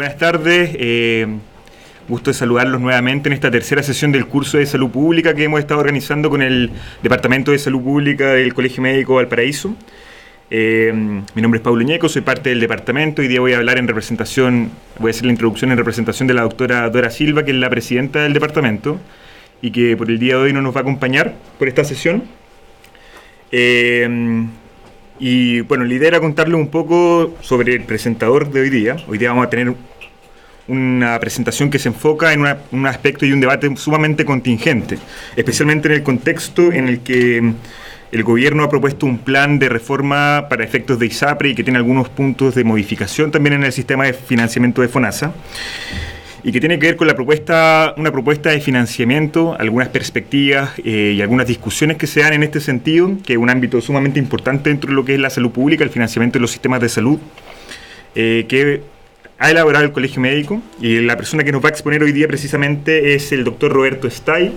Buenas tardes, gusto de saludarlos nuevamente en esta tercera sesión del curso de Salud Pública que hemos estado organizando con el Departamento de Salud Pública del Colegio Médico Valparaíso. Mi nombre es Pablo Ñeco, soy parte del departamento y hoy día voy a hablar en representación, voy a hacer la introducción en representación de la doctora Dora Silva, que es la presidenta del departamento y que por el día de hoy no nos va a acompañar por esta sesión. Y bueno, la idea era contarles un poco sobre el presentador de hoy día. Hoy día vamos a tener una presentación que se enfoca en un aspecto y un debate sumamente contingente, especialmente en el contexto en el que el gobierno ha propuesto un plan de reforma para efectos de ISAPRE y que tiene algunos puntos de modificación también en el sistema de financiamiento de FONASA, y que tiene que ver con una propuesta de financiamiento, algunas perspectivas y algunas discusiones que se dan en este sentido, que es un ámbito sumamente importante dentro de lo que es la salud pública, el financiamiento de los sistemas de salud, que ha elaborado el Colegio Médico, y la persona que nos va a exponer hoy día precisamente es el doctor Roberto Stay.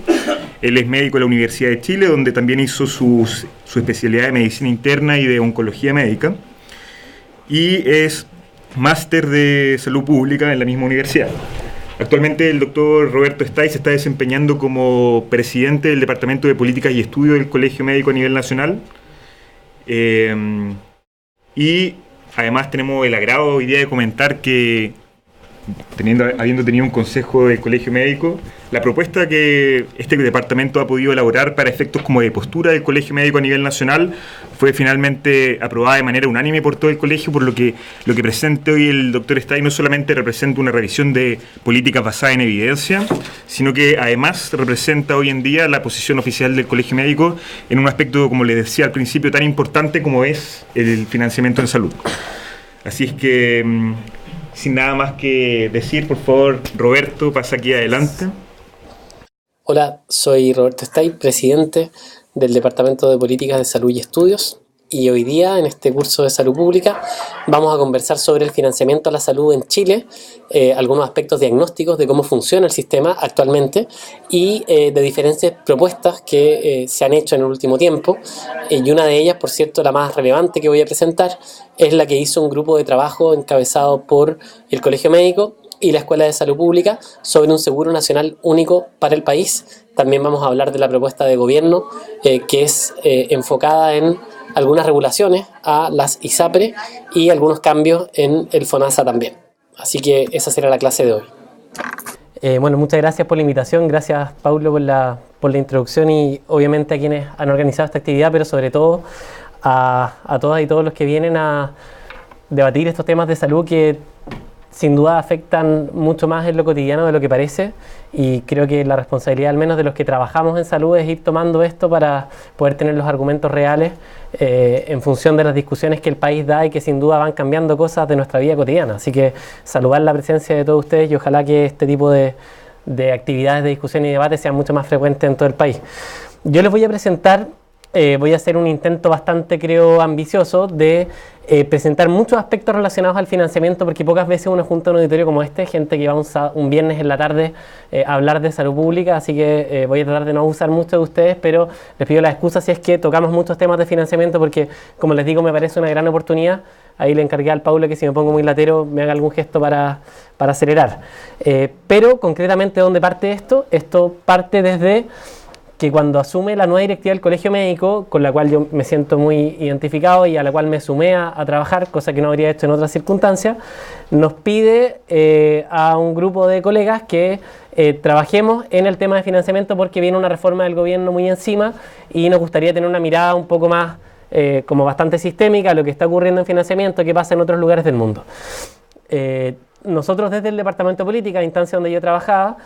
Él es médico de la Universidad de Chile, donde también hizo su especialidad de medicina interna y de oncología médica, y es máster de salud pública en la misma universidad. Actualmente el doctor Roberto Stay se está desempeñando como presidente del Departamento de Políticas y Estudios del Colegio Médico a nivel nacional. Y además tenemos el agrado hoy día de comentar que, habiendo tenido un consejo del Colegio Médico, la propuesta que este departamento ha podido elaborar para efectos como de postura del Colegio Médico a nivel nacional fue finalmente aprobada de manera unánime por todo el colegio, por lo que presenta hoy el doctor Stay no solamente representa una revisión de políticas basada en evidencia, sino que además representa hoy en día la posición oficial del Colegio Médico en un aspecto, como les decía al principio, tan importante como es el financiamiento en salud. Así es que, sin nada más que decir, por favor, Roberto, pasa aquí adelante. Hola, soy Roberto Stay, presidente del Departamento de Políticas de Salud y Estudios, y hoy día en este curso de Salud Pública vamos a conversar sobre el financiamiento a la salud en Chile, algunos aspectos diagnósticos de cómo funciona el sistema actualmente y de diferentes propuestas que se han hecho en el último tiempo, y una de ellas, por cierto, la más relevante que voy a presentar, es la que hizo un grupo de trabajo encabezado por el Colegio Médico y la Escuela de Salud Pública sobre un seguro nacional único para el país. También vamos a hablar de la propuesta de gobierno que es enfocada en algunas regulaciones a las ISAPRE y algunos cambios en el FONASA también. Así que esa será la clase de hoy. Bueno, muchas gracias por la invitación, gracias Paulo por la introducción y obviamente a quienes han organizado esta actividad, pero sobre todo a todas y todos los que vienen a debatir estos temas de salud que sin duda afectan mucho más en lo cotidiano de lo que parece, y creo que la responsabilidad al menos de los que trabajamos en salud es ir tomando esto para poder tener los argumentos reales en función de las discusiones que el país da y que sin duda van cambiando cosas de nuestra vida cotidiana. Así que saludar la presencia de todos ustedes y ojalá que este tipo de actividades de discusión y debate sean mucho más frecuentes en todo el país. Yo les voy a presentar, voy a hacer un intento bastante, creo, ambicioso de presentar muchos aspectos relacionados al financiamiento, porque pocas veces uno junta un auditorio como este, gente que va un viernes en la tarde a hablar de salud pública, así que voy a tratar de no abusar mucho de ustedes, pero les pido la excusa si es que tocamos muchos temas de financiamiento, porque como les digo, me parece una gran oportunidad. Ahí le encargué al Paulo que si me pongo muy latero me haga algún gesto para acelerar. Pero concretamente, ¿dónde parte esto? Esto parte desde que cuando asume la nueva directiva del Colegio Médico, con la cual yo me siento muy identificado y a la cual me sumé a trabajar, cosa que no habría hecho en otras circunstancias, nos pide a un grupo de colegas que trabajemos en el tema de financiamiento porque viene una reforma del gobierno muy encima y nos gustaría tener una mirada un poco más como bastante sistémica a lo que está ocurriendo en financiamiento, qué pasa en otros lugares del mundo. Nosotros desde el Departamento de Política, instancia donde yo trabajaba,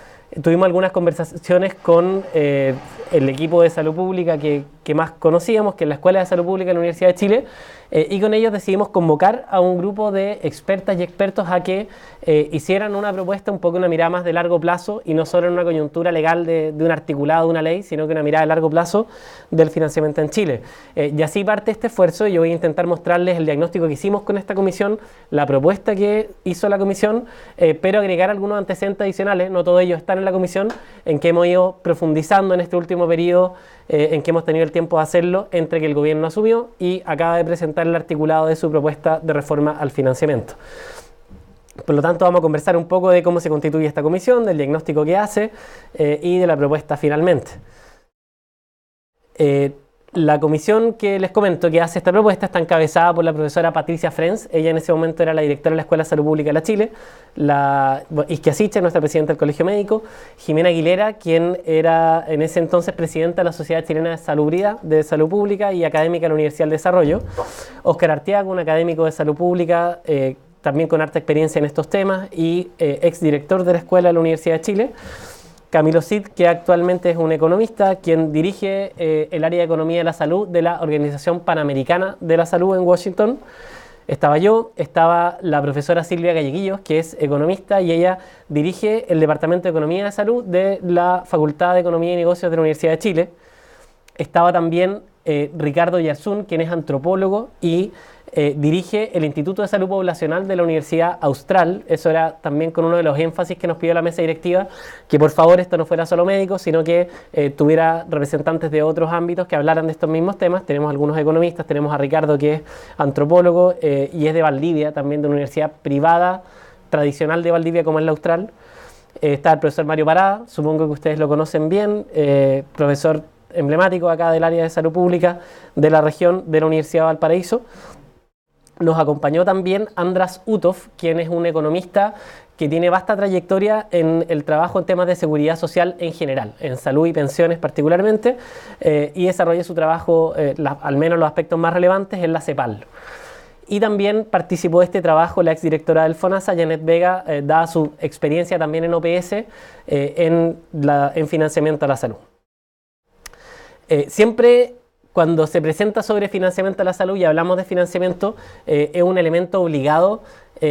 tuvimos algunas conversaciones con el equipo de salud pública que más conocíamos, que es la Escuela de Salud Pública de la Universidad de Chile, y con ellos decidimos convocar a un grupo de expertas y expertos a que hicieran una propuesta, un poco una mirada más de largo plazo y no solo en una coyuntura legal de un articulado de una ley, sino que una mirada de largo plazo del financiamiento en Chile. Y así parte este esfuerzo. Yo voy a intentar mostrarles el diagnóstico que hicimos con esta comisión, la propuesta que hizo la comisión, pero agregar algunos antecedentes adicionales, no todos ellos están en la comisión, en que hemos ido profundizando en este último periodo, en que hemos tenido el tiempo de hacerlo entre que el gobierno asumió y acaba de presentar el articulado de su propuesta de reforma al financiamiento. Por lo tanto, vamos a conversar un poco de cómo se constituye esta comisión, del diagnóstico que hace y de la propuesta finalmente. La comisión que les comento que hace esta propuesta está encabezada por la profesora Patricia Frenz. Ella en ese momento era la directora de la Escuela de Salud Pública de la Chile, la Isquia Siche, nuestra presidenta del Colegio Médico, Jimena Aguilera, quien era en ese entonces presidenta de la Sociedad Chilena de Salubridad, de Salud Pública y académica de la Universidad del Desarrollo, Óscar Arteaga, un académico de Salud Pública, también con harta experiencia en estos temas y exdirector de la Escuela de la Universidad de Chile, Camilo Cid, que actualmente es un economista, quien dirige el área de Economía de la Salud de la Organización Panamericana de la Salud en Washington. Estaba yo, estaba la profesora Silvia Galleguillos, que es economista, y ella dirige el Departamento de Economía de Salud de la Facultad de Economía y Negocios de la Universidad de Chile. Estaba también Ricardo Yarzún, quien es antropólogo y dirige el Instituto de Salud Poblacional de la Universidad Austral. Eso era también con uno de los énfasis que nos pidió la mesa directiva, que por favor esto no fuera solo médicos, sino que tuviera representantes de otros ámbitos que hablaran de estos mismos temas. Tenemos algunos economistas, tenemos a Ricardo, que es antropólogo y es de Valdivia, también de una universidad privada tradicional de Valdivia como es la Austral. Está el profesor Mario Parada, supongo que ustedes lo conocen bien, profesor emblemático acá del área de salud pública de la región de la Universidad de Valparaíso. Nos acompañó también András Utov, quien es un economista que tiene vasta trayectoria en el trabajo en temas de seguridad social en general, en salud y pensiones particularmente, y desarrolla su trabajo, al menos los aspectos más relevantes, en la CEPAL. Y también participó de este trabajo la exdirectora del FONASA, Janet Vega, dada su experiencia también en OPS, en financiamiento a la salud. Siempre cuando se presenta sobre financiamiento a la salud y hablamos de financiamiento, es un elemento obligado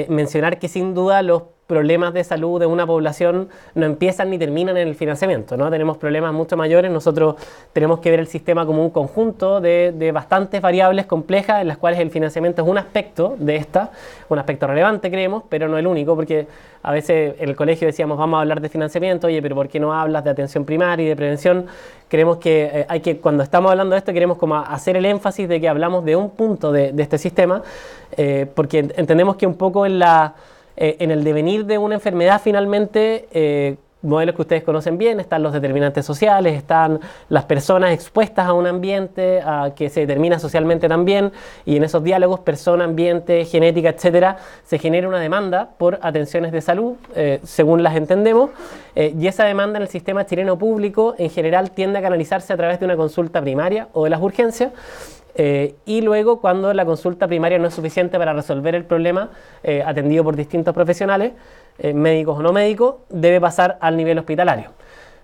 mencionar que sin duda los problemas de salud de una población no empiezan ni terminan en el financiamiento, ¿no? Tenemos problemas mucho mayores. Nosotros tenemos que ver el sistema como un conjunto de bastantes variables complejas en las cuales el financiamiento es un aspecto de esta, un aspecto relevante creemos, pero no el único, porque a veces en el colegio decíamos vamos a hablar de financiamiento, oye, pero ¿por qué no hablas de atención primaria y de prevención? Creemos que cuando estamos hablando de esto, queremos como hacer el énfasis de que hablamos de un punto de este sistema, porque entendemos que un poco en el devenir de una enfermedad finalmente, modelos que ustedes conocen bien, están los determinantes sociales, están las personas expuestas a un ambiente que se determina socialmente también, y en esos diálogos persona, ambiente, genética, etcétera, se genera una demanda por atenciones de salud, según las entendemos, y esa demanda en el sistema chileno público en general tiende a canalizarse a través de una consulta primaria o de las urgencias. Y luego, cuando la consulta primaria no es suficiente para resolver el problema atendido por distintos profesionales, médicos o no médicos, debe pasar al nivel hospitalario.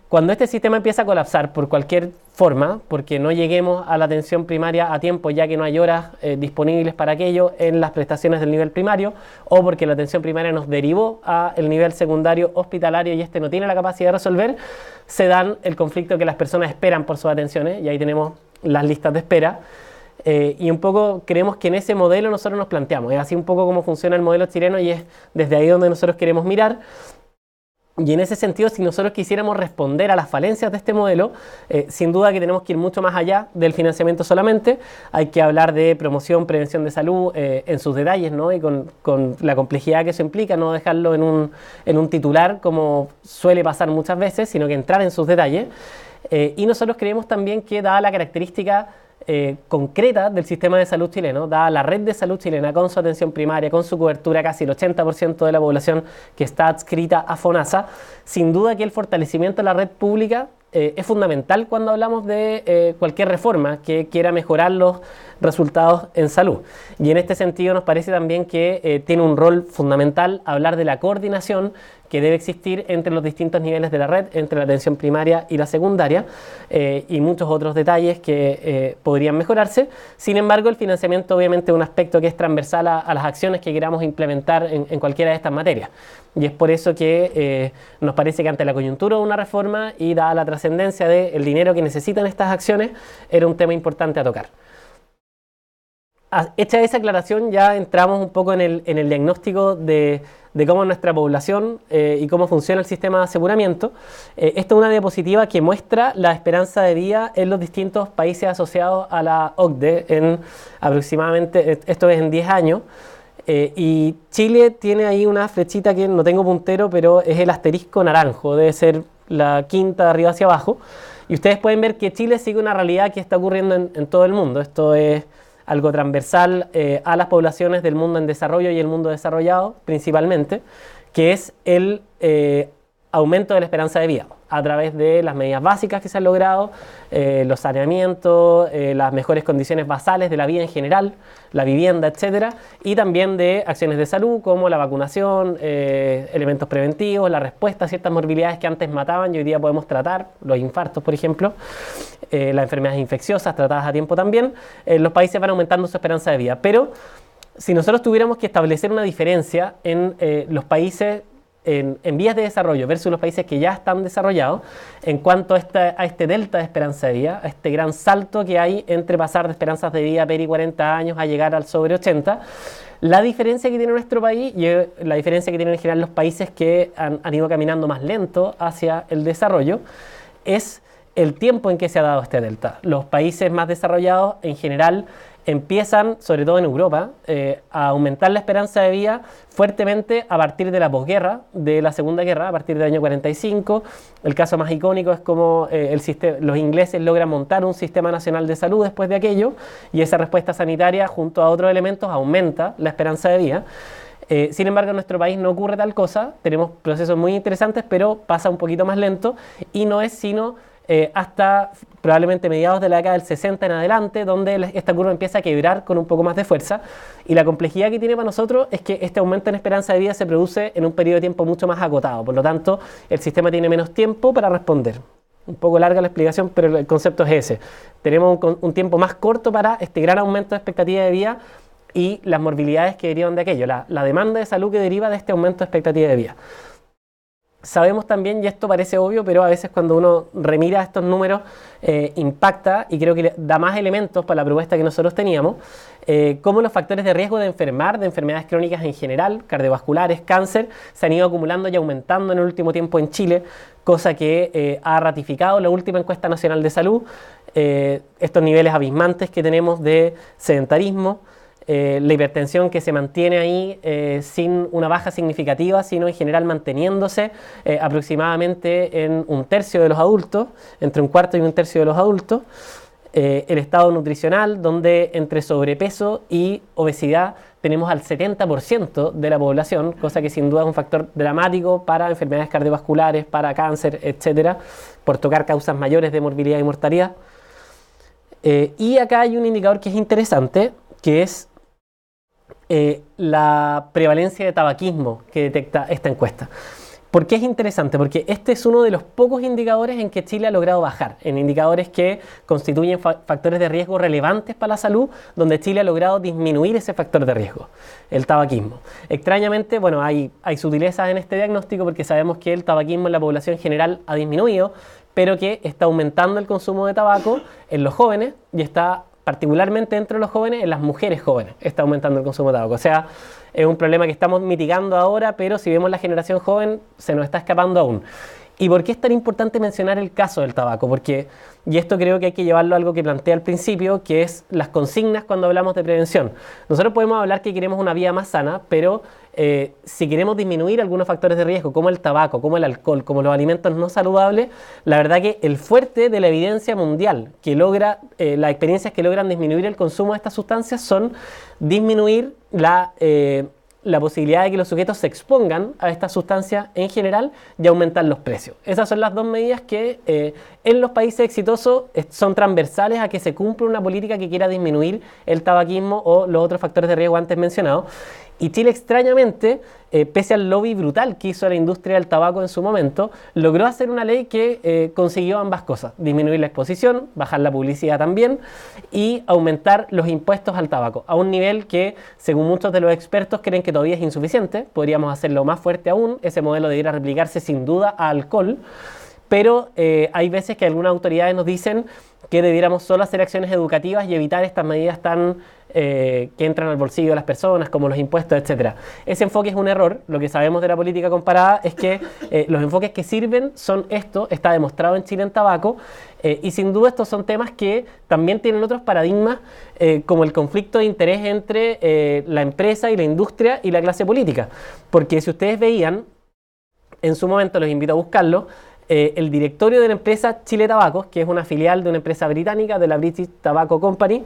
Cuando este sistema empieza a colapsar por cualquier forma, porque no lleguemos a la atención primaria a tiempo ya que no hay horas disponibles para aquello en las prestaciones del nivel primario, o porque la atención primaria nos derivó al nivel secundario hospitalario y este no tiene la capacidad de resolver, se dan el conflicto que las personas esperan por sus atenciones, y ahí tenemos las listas de espera. Y un poco creemos que en ese modelo nosotros nos planteamos, es así un poco como funciona el modelo chileno y es desde ahí donde nosotros queremos mirar. Y en ese sentido, si nosotros quisiéramos responder a las falencias de este modelo, sin duda que tenemos que ir mucho más allá del financiamiento solamente. Hay que hablar de promoción, prevención de salud en sus detalles, ¿no? Y con la complejidad que eso implica, no dejarlo en un titular como suele pasar muchas veces, sino que entrar en sus detalles. Y nosotros creemos también que, dada la característica concreta del sistema de salud chileno, dada la red de salud chilena con su atención primaria, con su cobertura casi el 80% de la población que está adscrita a FONASA, sin duda que el fortalecimiento de la red pública es fundamental cuando hablamos de cualquier reforma que quiera mejorar los resultados en salud. Y en este sentido nos parece también que tiene un rol fundamental hablar de la coordinación que debe existir entre los distintos niveles de la red, entre la atención primaria y la secundaria, y muchos otros detalles que podrían mejorarse. Sin embargo, el financiamiento obviamente es un aspecto que es transversal a las acciones que queramos implementar en cualquiera de estas materias. Y es por eso que nos parece que ante la coyuntura de una reforma y dada la trascendencia del dinero que necesitan estas acciones, era un tema importante a tocar. Hecha esa aclaración, ya entramos un poco en el diagnóstico de cómo es nuestra población y cómo funciona el sistema de aseguramiento. Esta es una diapositiva que muestra la esperanza de vida en los distintos países asociados a la OCDE en aproximadamente, esto es en 10 años. Y Chile tiene ahí una flechita que no tengo puntero, pero es el asterisco naranjo, debe ser la quinta de arriba hacia abajo. Y ustedes pueden ver que Chile sigue una realidad que está ocurriendo en todo el mundo. Esto es algo transversal a las poblaciones del mundo en desarrollo y el mundo desarrollado principalmente, que es el aumento de la esperanza de vida a través de las medidas básicas que se han logrado, los saneamientos, las mejores condiciones basales de la vida en general, la vivienda, etcétera, y también de acciones de salud como la vacunación, elementos preventivos, la respuesta a ciertas morbilidades que antes mataban y hoy día podemos tratar, los infartos, por ejemplo, las enfermedades infecciosas tratadas a tiempo también. Los países van aumentando su esperanza de vida, pero si nosotros tuviéramos que establecer una diferencia en los países en vías de desarrollo versus los países que ya están desarrollados en cuanto a este delta de esperanza de vida, a este gran salto que hay entre pasar de esperanzas de vida peri 40 años a llegar al sobre 80, la diferencia que tiene nuestro país y la diferencia que tienen en general los países que han ido caminando más lento hacia el desarrollo es el tiempo en que se ha dado este delta. Los países más desarrollados en general empiezan, sobre todo en Europa, a aumentar la esperanza de vida fuertemente a partir de la posguerra, de la Segunda Guerra, a partir del año 45. El caso más icónico es como los ingleses logran montar un sistema nacional de salud después de aquello, y esa respuesta sanitaria junto a otros elementos aumenta la esperanza de vida. Sin embargo, en nuestro país no ocurre tal cosa, tenemos procesos muy interesantes, pero pasa un poquito más lento y no es sino hasta probablemente mediados de la década del 60 en adelante, donde esta curva empieza a quebrar con un poco más de fuerza. Y la complejidad que tiene para nosotros es que este aumento en esperanza de vida se produce en un periodo de tiempo mucho más acotado. Por lo tanto, el sistema tiene menos tiempo para responder. Un poco larga la explicación, pero el concepto es ese. Tenemos un tiempo más corto para este gran aumento de expectativa de vida y las morbilidades que derivan de aquello, la demanda de salud que deriva de este aumento de expectativa de vida. Sabemos también, y esto parece obvio, pero a veces cuando uno remira estos números impacta, y creo que da más elementos para la propuesta que nosotros teníamos, cómo los factores de riesgo de enfermar, de enfermedades crónicas en general, cardiovasculares, cáncer, se han ido acumulando y aumentando en el último tiempo en Chile, cosa que ha ratificado la última encuesta nacional de salud, estos niveles abismantes que tenemos de sedentarismo, la hipertensión que se mantiene ahí sin una baja significativa, sino en general manteniéndose aproximadamente en un tercio de los adultos, entre un cuarto y un tercio de los adultos. El estado nutricional, donde entre sobrepeso y obesidad tenemos al 70% de la población, cosa que sin duda es un factor dramático para enfermedades cardiovasculares, para cáncer, etcétera, por tocar causas mayores de morbilidad y mortalidad. Y acá hay un indicador que es interesante, que es la prevalencia de tabaquismo que detecta esta encuesta. ¿Por qué es interesante? Porque este es uno de los pocos indicadores en que Chile ha logrado bajar, en indicadores que constituyen factores de riesgo relevantes para la salud, donde Chile ha logrado disminuir ese factor de riesgo, el tabaquismo. Extrañamente, bueno, hay sutilezas en este diagnóstico porque sabemos que el tabaquismo en la población general ha disminuido, pero que está aumentando el consumo de tabaco en los jóvenes y está particularmente entre los jóvenes, en las mujeres jóvenes, está aumentando el consumo de tabaco. O sea, es un problema que estamos mitigando ahora, pero si vemos la generación joven, se nos está escapando aún. ¿Y por qué es tan importante mencionar el caso del tabaco? Porque, y esto creo que hay que llevarlo a algo que planteé al principio, que es las consignas cuando hablamos de prevención. Nosotros podemos hablar que queremos una vida más sana, pero si queremos disminuir algunos factores de riesgo, como el tabaco, como el alcohol, como los alimentos no saludables, la verdad que el fuerte de la evidencia mundial que logra, las experiencias que logran disminuir el consumo de estas sustancias son disminuir la posibilidad de que los sujetos se expongan a estas sustancias en general y aumentar los precios. Esas son las dos medidas que en los países exitosos son transversales a que se cumpla una política que quiera disminuir el tabaquismo o los otros factores de riesgo antes mencionados. Y Chile, extrañamente, pese al lobby brutal que hizo la industria del tabaco en su momento, logró hacer una ley que consiguió ambas cosas: disminuir la exposición, bajar la publicidad también y aumentar los impuestos al tabaco a un nivel que, según muchos de los expertos, creen que todavía es insuficiente. Podríamos hacerlo más fuerte aún. Ese modelo debiera replicarse sin duda a alcohol, pero hay veces que algunas autoridades nos dicen que debiéramos solo hacer acciones educativas y evitar estas medidas que entran al bolsillo de las personas, como los impuestos, etc. Ese enfoque es un error. Lo que sabemos de la política comparada es que los enfoques que sirven son esto, está demostrado en Chile en tabaco, y sin duda estos son temas que también tienen otros paradigmas, como el conflicto de interés entre la empresa y la industria y la clase política. Porque si ustedes veían, en su momento los invito a buscarlo, el directorio de la empresa Chile Tabacos, que es una filial de una empresa británica, de la British Tobacco Company,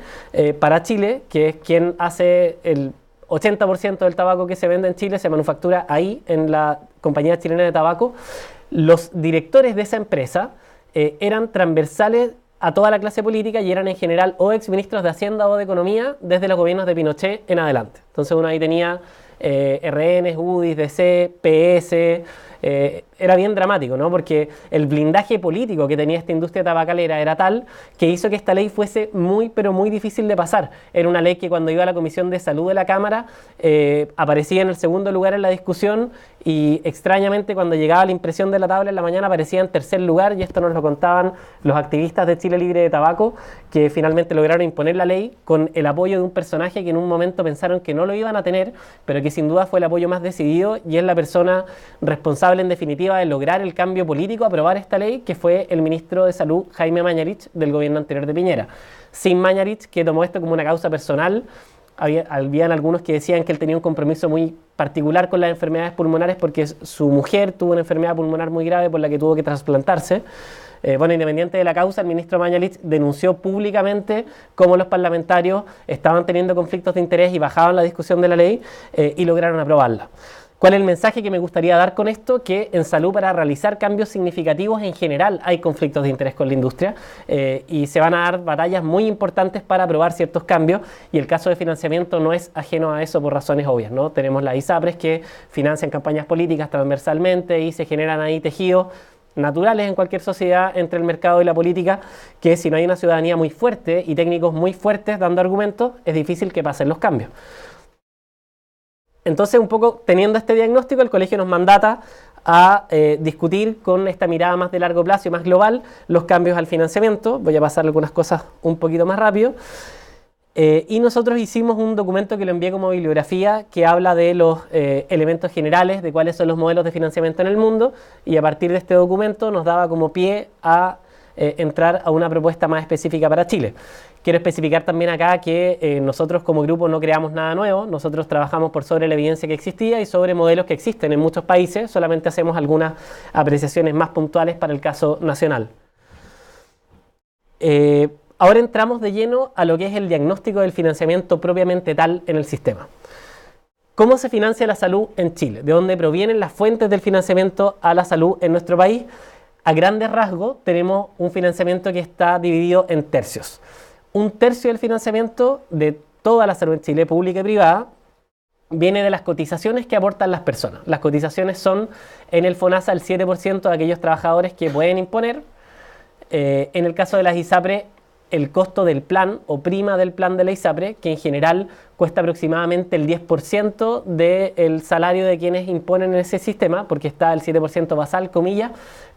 para Chile, que es quien hace el 80% del tabaco que se vende en Chile, se manufactura ahí, en la Compañía Chilena de Tabaco. Los directores de esa empresa eran transversales a toda la clase política y eran en general o exministros de Hacienda o de Economía desde los gobiernos de Pinochet en adelante. Entonces uno ahí tenía RN, UDIs, DC, PS. Era bien dramático, ¿no? Porque el blindaje político que tenía esta industria tabacalera era tal que hizo que esta ley fuese muy, pero muy difícil de pasar. Era una ley que cuando iba a la Comisión de Salud de la Cámara aparecía en el segundo lugar en la discusión, y extrañamente cuando llegaba la impresión de la tabla en la mañana aparecía en tercer lugar, y esto nos lo contaban los activistas de Chile Libre de Tabaco, que finalmente lograron imponer la ley con el apoyo de un personaje que en un momento pensaron que no lo iban a tener, pero que sin duda fue el apoyo más decidido, y es la persona responsable en definitiva de lograr el cambio político, aprobar esta ley, que fue el ministro de Salud Jaime Mañalich del gobierno anterior de Piñera. Sin Mañalich, que tomó esto como una causa personal, habían algunos que decían que él tenía un compromiso muy particular con las enfermedades pulmonares porque su mujer tuvo una enfermedad pulmonar muy grave por la que tuvo que trasplantarse. Bueno, independiente de la causa, el ministro Mañalich denunció públicamente cómo los parlamentarios estaban teniendo conflictos de interés y bajaban la discusión de la ley y lograron aprobarla. ¿Cuál es el mensaje que me gustaría dar con esto? Que en salud, para realizar cambios significativos en general hay conflictos de interés con la industria y se van a dar batallas muy importantes para aprobar ciertos cambios, y el caso de financiamiento no es ajeno a eso por razones obvias, ¿no? Tenemos las ISAPRES que financian campañas políticas transversalmente y se generan ahí tejidos naturales en cualquier sociedad entre el mercado y la política, que si no hay una ciudadanía muy fuerte y técnicos muy fuertes dando argumentos, es difícil que pasen los cambios. Entonces, un poco teniendo este diagnóstico, el colegio nos mandata a discutir con esta mirada más de largo plazo y más global los cambios al financiamiento. Voy a pasar algunas cosas un poquito más rápido. Y nosotros hicimos un documento que lo envié como bibliografía que habla de los elementos generales, de cuáles son los modelos de financiamiento en el mundo, y a partir de este documento nos daba como pie a entrar a una propuesta más específica para Chile. Quiero especificar también acá que nosotros como grupo no creamos nada nuevo, nosotros trabajamos por sobre la evidencia que existía y sobre modelos que existen en muchos países, solamente hacemos algunas apreciaciones más puntuales para el caso nacional. Ahora entramos de lleno a lo que es el diagnóstico del financiamiento propiamente tal en el sistema. ¿Cómo se financia la salud en Chile? ¿De dónde provienen las fuentes del financiamiento a la salud en nuestro país? A grandes rasgos tenemos un financiamiento que está dividido en tercios. Un tercio del financiamiento de toda la salud en Chile, pública y privada, viene de las cotizaciones que aportan las personas. Las cotizaciones son en el FONASA el 7% de aquellos trabajadores que pueden imponer. En el caso de las ISAPRE, el costo del plan o prima del plan de la ISAPRE, que en general cuesta aproximadamente el 10% del salario de quienes imponen en ese sistema, porque está el 7% basal, comillas,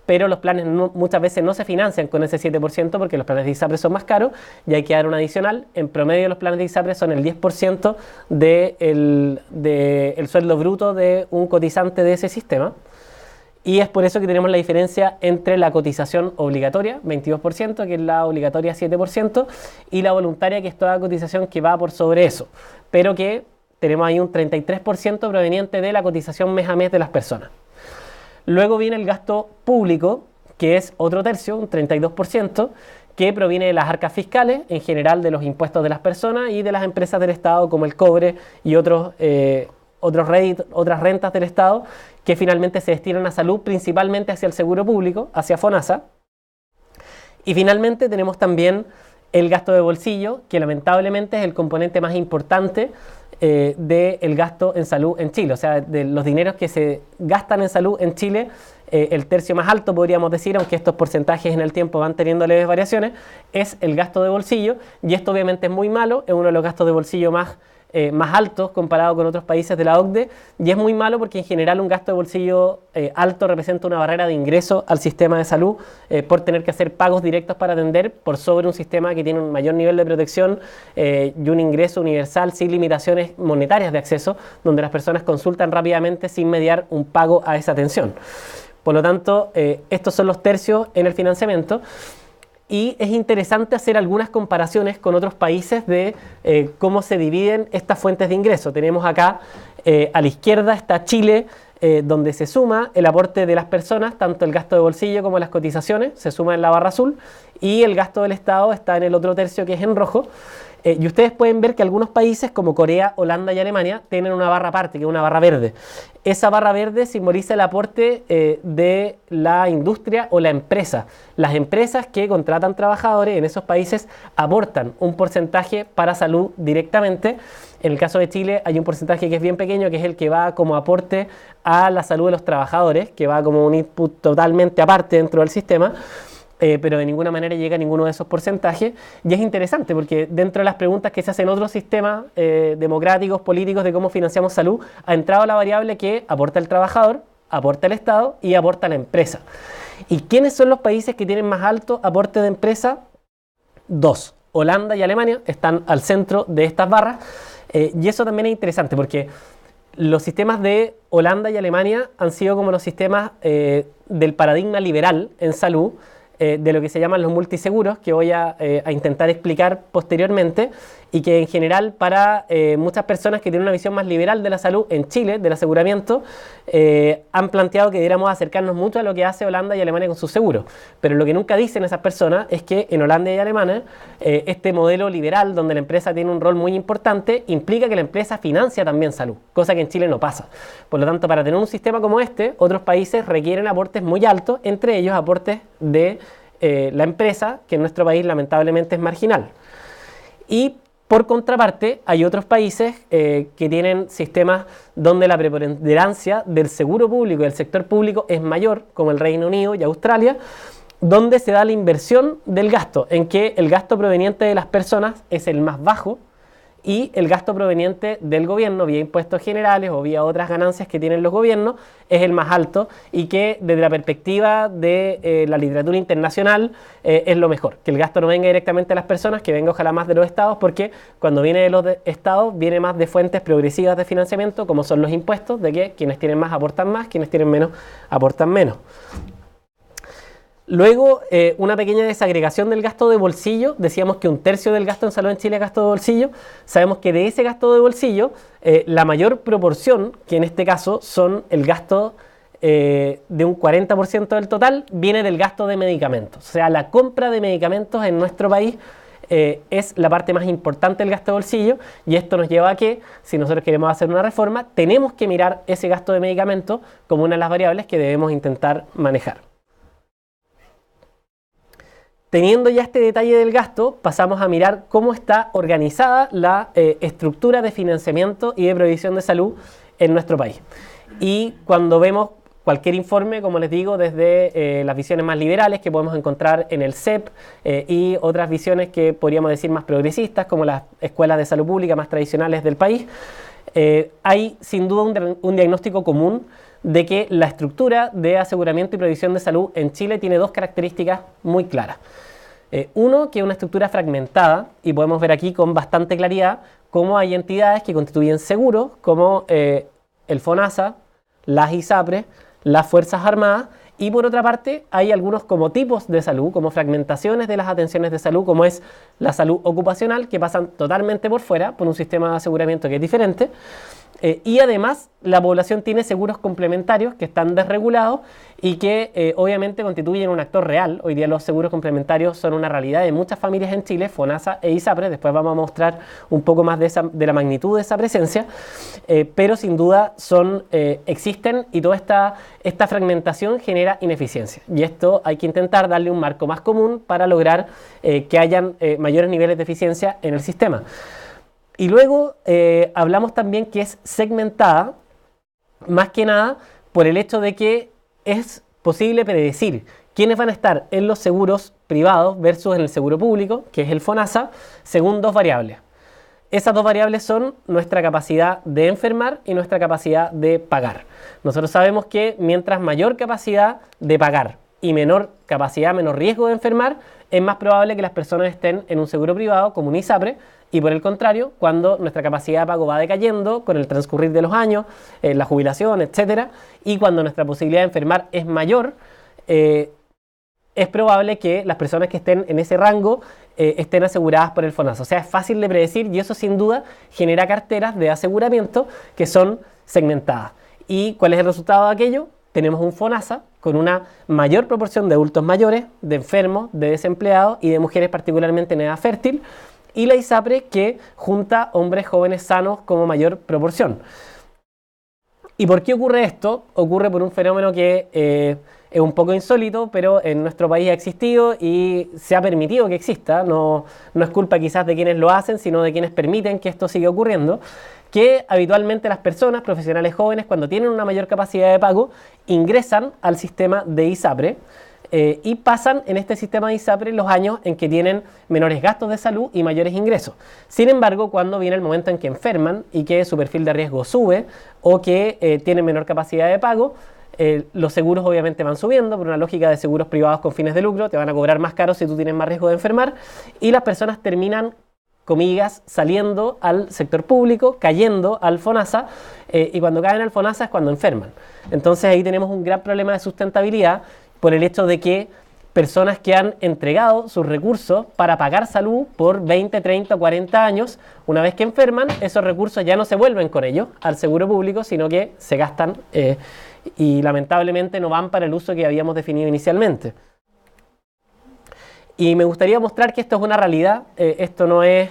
pero los planes muchas veces no se financian con ese 7% porque los planes de ISAPRE son más caros y hay que dar un adicional. En promedio los planes de ISAPRE son el 10% del sueldo bruto de un cotizante de ese sistema. Y es por eso que tenemos la diferencia entre la cotización obligatoria, 22%, que es la obligatoria 7%, y la voluntaria, que es toda cotización que va por sobre eso, pero que tenemos ahí un 33% proveniente de la cotización mes a mes de las personas. Luego viene el gasto público, que es otro tercio, un 32%, que proviene de las arcas fiscales, en general de los impuestos de las personas y de las empresas del Estado, como el cobre y otras rentas del Estado, que finalmente se destinan a salud, principalmente hacia el seguro público, hacia FONASA. Y finalmente tenemos también el gasto de bolsillo, que lamentablemente es el componente más importante del gasto en salud en Chile. O sea, de los dineros que se gastan en salud en Chile, el tercio más alto, podríamos decir, aunque estos porcentajes en el tiempo van teniendo leves variaciones, es el gasto de bolsillo, y esto obviamente es muy malo, es uno de los gastos de bolsillo más más altos comparado con otros países de la OCDE, y es muy malo porque en general un gasto de bolsillo alto representa una barrera de ingreso al sistema de salud por tener que hacer pagos directos para atender por sobre un sistema que tiene un mayor nivel de protección y un ingreso universal sin limitaciones monetarias de acceso, donde las personas consultan rápidamente sin mediar un pago a esa atención. Por lo tanto, estos son los tercios en el financiamiento. Y es interesante hacer algunas comparaciones con otros países de cómo se dividen estas fuentes de ingreso. Tenemos acá a la izquierda está Chile, donde se suma el aporte de las personas, tanto el gasto de bolsillo como las cotizaciones, se suma en la barra azul, y el gasto del Estado está en el otro tercio que es en rojo. Y ustedes pueden ver que algunos países como Corea, Holanda y Alemania tienen una barra aparte, que es una barra verde. Esa barra verde simboliza el aporte de la industria o la empresa. Las empresas que contratan trabajadores en esos países aportan un porcentaje para salud directamente. En el caso de Chile hay un porcentaje que es bien pequeño, que es el que va como aporte a la salud de los trabajadores, que va como un input totalmente aparte dentro del sistema. Pero de ninguna manera llega a ninguno de esos porcentajes. Y es interesante porque dentro de las preguntas que se hacen en otros sistemas democráticos, políticos, de cómo financiamos salud, ha entrado la variable que aporta el trabajador, aporta el Estado y aporta la empresa. ¿Y quiénes son los países que tienen más alto aporte de empresa? Dos. Holanda y Alemania están al centro de estas barras. Y eso también es interesante porque los sistemas de Holanda y Alemania han sido como los sistemas del paradigma liberal en salud, de lo que se llaman los multiseguros, que voy a intentar explicar posteriormente, y que en general para muchas personas que tienen una visión más liberal de la salud en Chile, del aseguramiento, han planteado que deberíamos acercarnos mucho a lo que hace Holanda y Alemania con sus seguros. Pero lo que nunca dicen esas personas es que en Holanda y Alemania este modelo liberal, donde la empresa tiene un rol muy importante, implica que la empresa financia también salud, cosa que en Chile no pasa. Por lo tanto, para tener un sistema como este, otros países requieren aportes muy altos, entre ellos aportes de la empresa, que en nuestro país lamentablemente es marginal. Y por contraparte, hay otros países que tienen sistemas donde la preponderancia del seguro público y del sector público es mayor, como el Reino Unido y Australia, donde se da la inversión del gasto, en que el gasto proveniente de las personas es el más bajo y el gasto proveniente del gobierno, vía impuestos generales o vía otras ganancias que tienen los gobiernos, es el más alto, y que desde la perspectiva de la literatura internacional es lo mejor, que el gasto no venga directamente a las personas, que venga ojalá más de los estados, porque cuando viene de los estados viene más de fuentes progresivas de financiamiento, como son los impuestos, de que quienes tienen más aportan más, quienes tienen menos aportan menos. Luego, una pequeña desagregación del gasto de bolsillo. Decíamos que un tercio del gasto en salud en Chile es gasto de bolsillo. Sabemos que de ese gasto de bolsillo, la mayor proporción, que en este caso son el gasto de un 40% del total, viene del gasto de medicamentos. O sea, la compra de medicamentos en nuestro país es la parte más importante del gasto de bolsillo, y esto nos lleva a que, si nosotros queremos hacer una reforma, tenemos que mirar ese gasto de medicamentos como una de las variables que debemos intentar manejar. Teniendo ya este detalle del gasto, pasamos a mirar cómo está organizada la estructura de financiamiento y de provisión de salud en nuestro país. Y cuando vemos cualquier informe, como les digo, desde las visiones más liberales que podemos encontrar en el CEP y otras visiones que podríamos decir más progresistas, como las escuelas de salud pública más tradicionales del país, hay sin duda un diagnóstico común de que la estructura de aseguramiento y provisión de salud en Chile tiene dos características muy claras. Uno, que es una estructura fragmentada, y podemos ver aquí con bastante claridad cómo hay entidades que constituyen seguros, como el FONASA, las ISAPRES, las Fuerzas Armadas, y por otra parte hay algunos como tipos de salud, como fragmentaciones de las atenciones de salud, como es la salud ocupacional, que pasan totalmente por fuera, por un sistema de aseguramiento que es diferente. Y además la población tiene seguros complementarios que están desregulados y que obviamente constituyen un actor real. Hoy día los seguros complementarios son una realidad de muchas familias en Chile, FONASA e ISAPRE. Después vamos a mostrar un poco más de la magnitud de esa presencia, pero sin duda existen, y toda esta fragmentación genera ineficiencia. Y esto hay que intentar darle un marco más común para lograr que hayan mayores niveles de eficiencia en el sistema. Y luego hablamos también que es segmentada, más que nada por el hecho de que es posible predecir quiénes van a estar en los seguros privados versus en el seguro público, que es el FONASA, según dos variables. Esas dos variables son nuestra capacidad de enfermar y nuestra capacidad de pagar. Nosotros sabemos que mientras mayor capacidad de pagar y menor capacidad, menor riesgo de enfermar, es más probable que las personas estén en un seguro privado como un ISAPRE, y por el contrario, cuando nuestra capacidad de pago va decayendo con el transcurrir de los años, la jubilación, etcétera, y cuando nuestra posibilidad de enfermar es mayor, es probable que las personas que estén en ese rango estén aseguradas por el FONASA. O sea, es fácil de predecir y eso sin duda genera carteras de aseguramiento que son segmentadas. ¿Y cuál es el resultado de aquello? Tenemos un FONASA con una mayor proporción de adultos mayores, de enfermos, de desempleados y de mujeres particularmente en edad fértil, y la ISAPRE que junta hombres jóvenes sanos como mayor proporción. ¿Y por qué ocurre esto? Ocurre por un fenómeno que es un poco insólito, pero en nuestro país ha existido y se ha permitido que exista. No es culpa quizás de quienes lo hacen, sino de quienes permiten que esto siga ocurriendo, que habitualmente las personas profesionales jóvenes, cuando tienen una mayor capacidad de pago, ingresan al sistema de ISAPRE y pasan en este sistema de ISAPRE los años en que tienen menores gastos de salud y mayores ingresos. Sin embargo, cuando viene el momento en que enferman y que su perfil de riesgo sube o que tienen menor capacidad de pago, los seguros obviamente van subiendo por una lógica de seguros privados con fines de lucro, te van a cobrar más caro si tú tienes más riesgo de enfermar, y las personas terminan, comillas, saliendo al sector público, cayendo al FONASA, y cuando caen al FONASA es cuando enferman. Entonces ahí tenemos un gran problema de sustentabilidad por el hecho de que personas que han entregado sus recursos para pagar salud por 20, 30 o 40 años, una vez que enferman, esos recursos ya no se vuelven con ellos al seguro público, sino que se gastan y lamentablemente no van para el uso que habíamos definido inicialmente. Y me gustaría mostrar que esto es una realidad, esto no es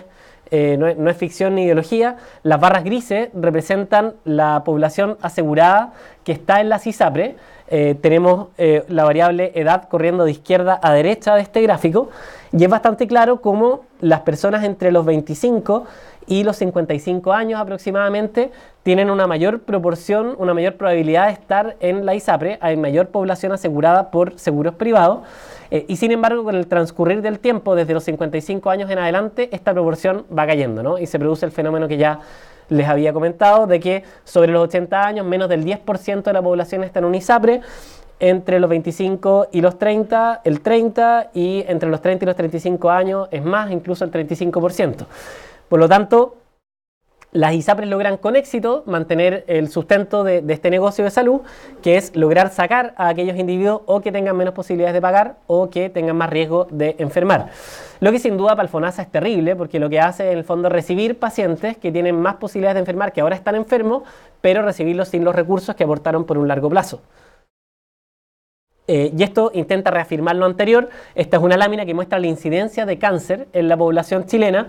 ficción ni ideología. Las barras grises representan la población asegurada que está en las ISAPRE. Tenemos la variable edad corriendo de izquierda a derecha de este gráfico y es bastante claro cómo las personas entre los 25 y los 55 años aproximadamente tienen una mayor proporción, una mayor probabilidad de estar en la ISAPRE, hay mayor población asegurada por seguros privados y sin embargo con el transcurrir del tiempo desde los 55 años en adelante esta proporción va cayendo, ¿no? Y se produce el fenómeno que ya les había comentado de que sobre los 80 años menos del 10% de la población está en un ISAPRE, entre los 25 y los 30, el 30%, y entre los 30 y los 35 años es más, incluso el 35%. Por lo tanto, las ISAPRES logran con éxito mantener el sustento de este negocio de salud, que es lograr sacar a aquellos individuos o que tengan menos posibilidades de pagar o que tengan más riesgo de enfermar. Lo que sin duda para el FONASA es terrible, porque lo que hace en el fondo es recibir pacientes que tienen más posibilidades de enfermar, que ahora están enfermos, pero recibirlos sin los recursos que aportaron por un largo plazo. Y esto intenta reafirmar lo anterior. Esta es una lámina que muestra la incidencia de cáncer en la población chilena.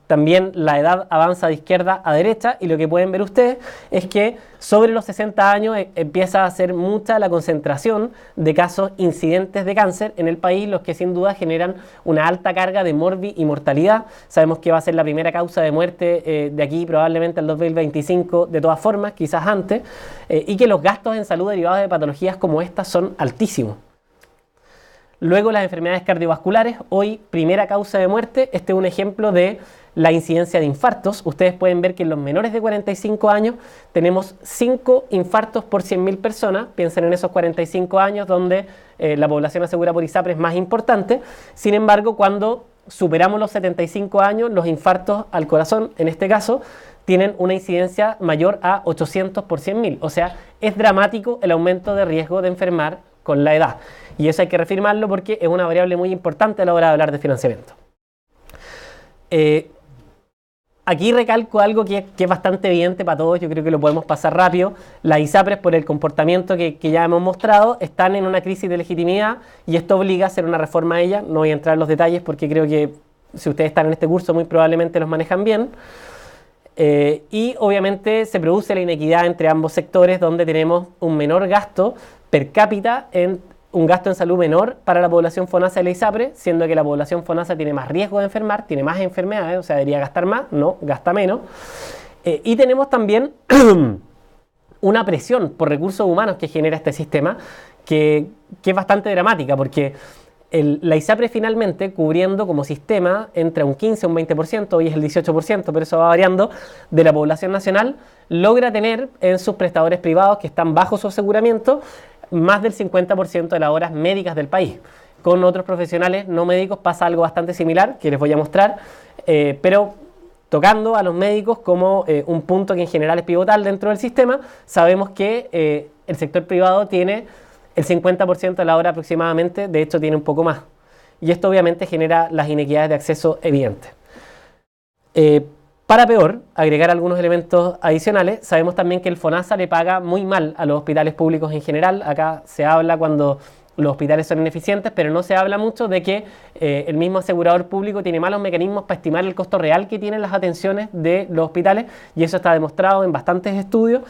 También la edad avanza de izquierda a derecha y lo que pueden ver ustedes es que sobre los 60 años empieza a ser mucha la concentración de casos incidentes de cáncer en el país, los que sin duda generan una alta carga de morbi y mortalidad. Sabemos que va a ser la primera causa de muerte de aquí probablemente al 2025 de todas formas, quizás antes, y que los gastos en salud derivados de patologías como estas son altísimos. Luego las enfermedades cardiovasculares, hoy primera causa de muerte. Este es un ejemplo de la incidencia de infartos. Ustedes pueden ver que en los menores de 45 años tenemos 5 infartos por 100.000 personas. Piensen en esos 45 años donde la población asegurada por ISAPRE es más importante. Sin embargo, cuando superamos los 75 años, los infartos al corazón, en este caso, tienen una incidencia mayor a 800 por 100.000. O sea, es dramático el aumento de riesgo de enfermar con la edad. Y eso hay que reafirmarlo porque es una variable muy importante a la hora de hablar de financiamiento. Aquí recalco algo que es bastante evidente para todos, yo creo que lo podemos pasar rápido. Las ISAPRES, por el comportamiento que ya hemos mostrado, están en una crisis de legitimidad y esto obliga a hacer una reforma a ellas. No voy a entrar en los detalles porque creo que si ustedes están en este curso muy probablemente los manejan bien. Y obviamente se produce la inequidad entre ambos sectores donde tenemos un menor gasto per cápita, un gasto en salud menor para la población FONASA y la ISAPRE, siendo que la población FONASA tiene más riesgo de enfermar, tiene más enfermedades, o sea, debería gastar más, no, gasta menos. Y tenemos también una presión por recursos humanos que genera este sistema que es bastante dramática, porque La ISAPRE finalmente, cubriendo como sistema entre un 15 y un 20%, hoy es el 18%, pero eso va variando, de la población nacional, logra tener en sus prestadores privados que están bajo su aseguramiento más del 50% de las horas médicas del país. Con otros profesionales no médicos pasa algo bastante similar, que les voy a mostrar, pero tocando a los médicos como un punto que en general es pivotal dentro del sistema, sabemos que el sector privado tiene el 50% de la hora aproximadamente, de hecho tiene un poco más. Y esto obviamente genera las inequidades de acceso evidentes. Para peor, agregar algunos elementos adicionales, sabemos también que el FONASA le paga muy mal a los hospitales públicos en general. Acá se habla cuando los hospitales son ineficientes, pero no se habla mucho de que el mismo asegurador público tiene malos mecanismos para estimar el costo real que tienen las atenciones de los hospitales, y eso está demostrado en bastantes estudios,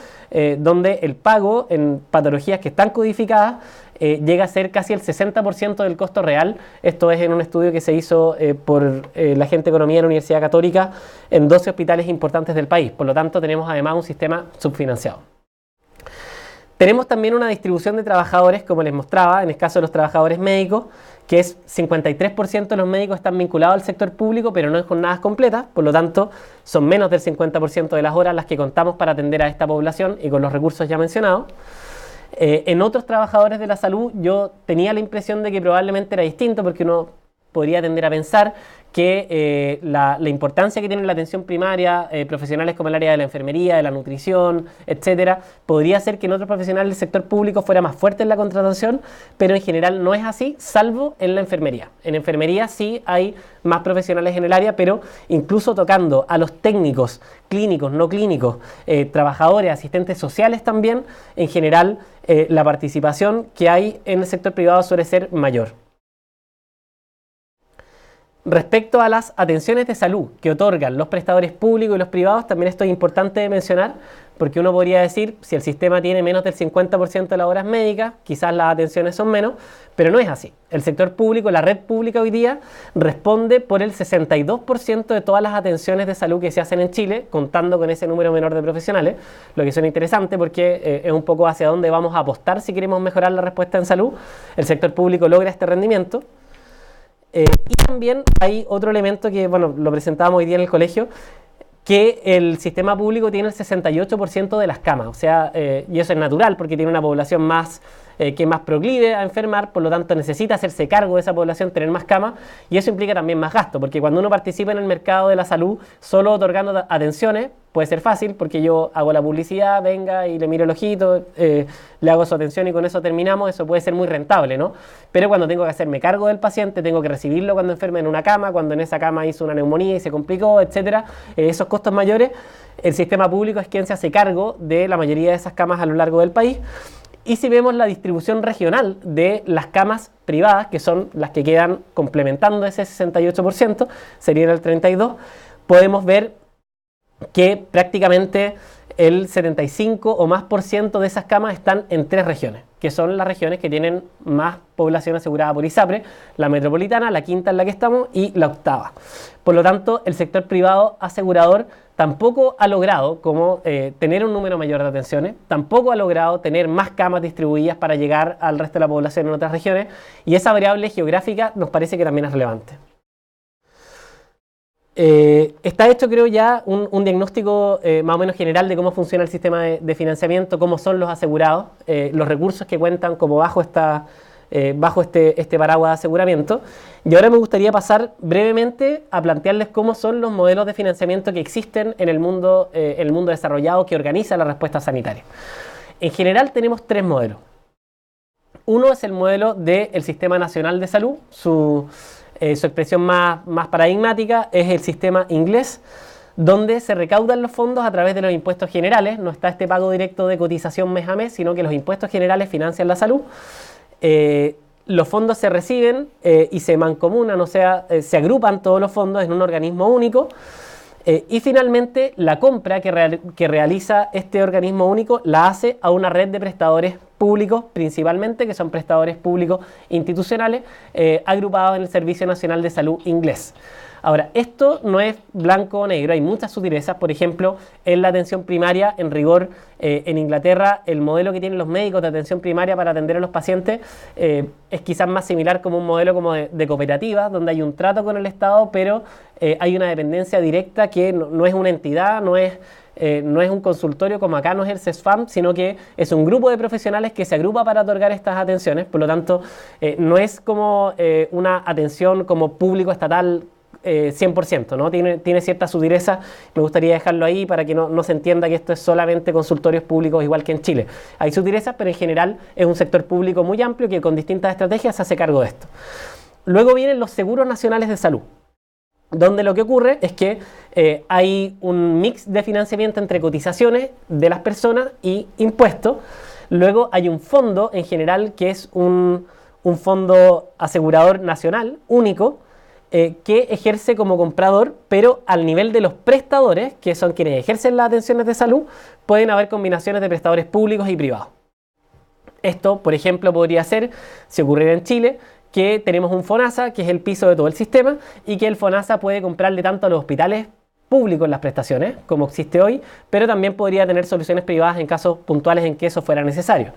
donde el pago en patologías que están codificadas llega a ser casi el 60% del costo real. Esto es en un estudio que se hizo por la gente de Economía de la Universidad Católica en 12 hospitales importantes del país. Por lo tanto, tenemos además un sistema subfinanciado. Tenemos también una distribución de trabajadores, como les mostraba, en el caso de los trabajadores médicos, que es 53% de los médicos están vinculados al sector público, pero no en jornadas completas, por lo tanto, son menos del 50% de las horas las que contamos para atender a esta población y con los recursos ya mencionados. En otros trabajadores de la salud yo tenía la impresión de que probablemente era distinto, porque uno podría tender a pensar que la importancia que tiene la atención primaria, profesionales como el área de la enfermería, de la nutrición, etcétera, podría ser que en otros profesionales del sector público fuera más fuerte en la contratación, pero en general no es así, salvo en la enfermería. En enfermería sí hay más profesionales en el área, pero incluso tocando a los técnicos, clínicos, no clínicos, trabajadores, asistentes sociales también, en general la participación que hay en el sector privado suele ser mayor. Respecto a las atenciones de salud que otorgan los prestadores públicos y los privados, también esto es importante de mencionar, porque uno podría decir, si el sistema tiene menos del 50% de las horas médicas, quizás las atenciones son menos, pero no es así. El sector público, la red pública hoy día, responde por el 62% de todas las atenciones de salud que se hacen en Chile, contando con ese número menor de profesionales, lo que suena interesante porque es un poco hacia dónde vamos a apostar si queremos mejorar la respuesta en salud. El sector público logra este rendimiento. Y también hay otro elemento que, bueno, lo presentábamos hoy día en el colegio, que el sistema público tiene el 68% de las camas, o sea, y eso es natural porque tiene una población más que es más proclive a enfermar, por lo tanto necesita hacerse cargo de esa población, tener más camas, y eso implica también más gasto, porque cuando uno participa en el mercado de la salud solo otorgando atenciones, puede ser fácil porque yo hago la publicidad, venga y le miro el ojito, le hago su atención y con eso terminamos, eso puede ser muy rentable, ¿no? Pero cuando tengo que hacerme cargo del paciente, tengo que recibirlo cuando enferma en una cama, cuando en esa cama hizo una neumonía y se complicó, etcétera, esos costos mayores, el sistema público es quien se hace cargo de la mayoría de esas camas a lo largo del país. Y si vemos la distribución regional de las camas privadas, que son las que quedan complementando ese 68%, serían el 32%, podemos ver que prácticamente el 75 o más por ciento de esas camas están en 3 regiones, que son las regiones que tienen más población asegurada por ISAPRE, la metropolitana, la quinta en la que estamos y la octava. Por lo tanto, el sector privado asegurador tampoco ha logrado tener un número mayor de atenciones, tampoco ha logrado tener más camas distribuidas para llegar al resto de la población en otras regiones, y esa variable geográfica nos parece que también es relevante. Está hecho, creo ya, un diagnóstico más o menos general de cómo funciona el sistema de financiamiento, cómo son los asegurados, los recursos que cuentan como bajo este paraguas de aseguramiento. Y ahora me gustaría pasar brevemente a plantearles cómo son los modelos de financiamiento que existen en el mundo desarrollado que organiza la respuesta sanitaria. En general tenemos 3 modelos. Uno es el modelo del Sistema Nacional de Salud, su expresión más paradigmática es el sistema inglés, donde se recaudan los fondos a través de los impuestos generales. No está este pago directo de cotización mes a mes, sino que los impuestos generales financian la salud. Los fondos se reciben y se mancomunan, o sea, se agrupan todos los fondos en un organismo único. Y finalmente la compra que realiza este organismo único la hace a una red de prestadores públicos, principalmente, que son prestadores públicos institucionales agrupados en el Servicio Nacional de Salud inglés. Ahora, esto no es blanco o negro, hay muchas sutilezas. Por ejemplo, en la atención primaria, en rigor, en Inglaterra, el modelo que tienen los médicos de atención primaria para atender a los pacientes es quizás más similar como un modelo como de cooperativa, donde hay un trato con el Estado, pero hay una dependencia directa que no es una entidad, no es un consultorio como acá no es el CESFAM, sino que es un grupo de profesionales que se agrupa para otorgar estas atenciones. Por lo tanto, no es como una atención como público estatal 100%, ¿no? Tiene cierta sutileza. Me gustaría dejarlo ahí para que no se entienda que esto es solamente consultorios públicos igual que en Chile. Hay sutilezas, pero en general es un sector público muy amplio que con distintas estrategias se hace cargo de esto. Luego vienen los seguros nacionales de salud, donde lo que ocurre es que hay un mix de financiamiento entre cotizaciones de las personas y impuestos. Luego hay un fondo en general que es un fondo asegurador nacional único que ejerce como comprador, pero al nivel de los prestadores, que son quienes ejercen las atenciones de salud, pueden haber combinaciones de prestadores públicos y privados. Esto, por ejemplo, podría ser, si ocurriera en Chile, que tenemos un FONASA, que es el piso de todo el sistema, y que el FONASA puede comprarle tanto a los hospitales públicos las prestaciones, como existe hoy, pero también podría tener soluciones privadas en casos puntuales en que eso fuera necesario.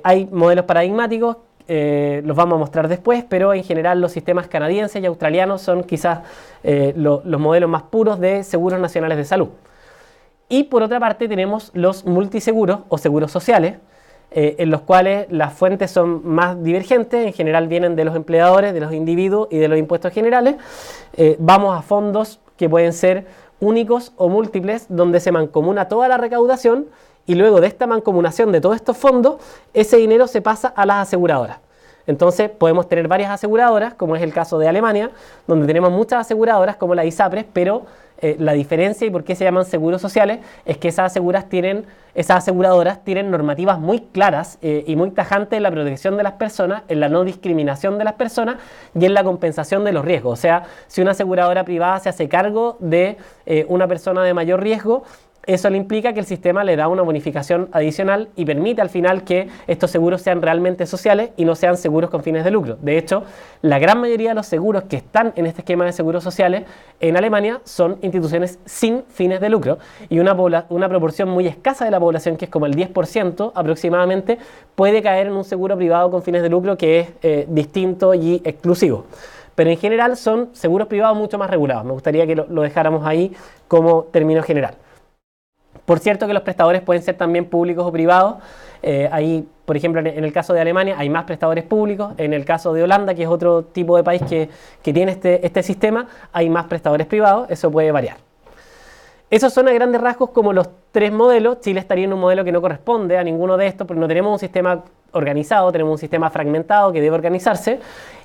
Hay modelos paradigmáticos, los vamos a mostrar después, pero en general los sistemas canadienses y australianos son quizás los modelos más puros de seguros nacionales de salud. Y por otra parte tenemos los multiseguros o seguros sociales, en los cuales las fuentes son más divergentes, en general vienen de los empleadores, de los individuos y de los impuestos generales. Vamos a fondos que pueden ser únicos o múltiples, donde se mancomuna toda la recaudación y luego de esta mancomunación de todos estos fondos, ese dinero se pasa a las aseguradoras. Entonces podemos tener varias aseguradoras, como es el caso de Alemania, donde tenemos muchas aseguradoras como la ISAPRES, pero la diferencia y por qué se llaman seguros sociales es que esas aseguradoras tienen normativas muy claras y muy tajantes en la protección de las personas, en la no discriminación de las personas y en la compensación de los riesgos. O sea, si una aseguradora privada se hace cargo de una persona de mayor riesgo, eso le implica que el sistema le da una bonificación adicional y permite al final que estos seguros sean realmente sociales y no sean seguros con fines de lucro. De hecho, la gran mayoría de los seguros que están en este esquema de seguros sociales en Alemania son instituciones sin fines de lucro y una proporción muy escasa de la población, que es como el 10% aproximadamente, puede caer en un seguro privado con fines de lucro que es distinto y exclusivo. Pero en general son seguros privados mucho más regulados. Me gustaría que lo dejáramos ahí como término general. Por cierto que los prestadores pueden ser también públicos o privados. Ahí, por ejemplo, en el caso de Alemania hay más prestadores públicos. En el caso de Holanda, que es otro tipo de país que tiene este sistema, hay más prestadores privados. Eso puede variar. Esos son a grandes rasgos como los tres modelos. Chile estaría en un modelo que no corresponde a ninguno de estos, porque no tenemos un sistema organizado, tenemos un sistema fragmentado que debe organizarse.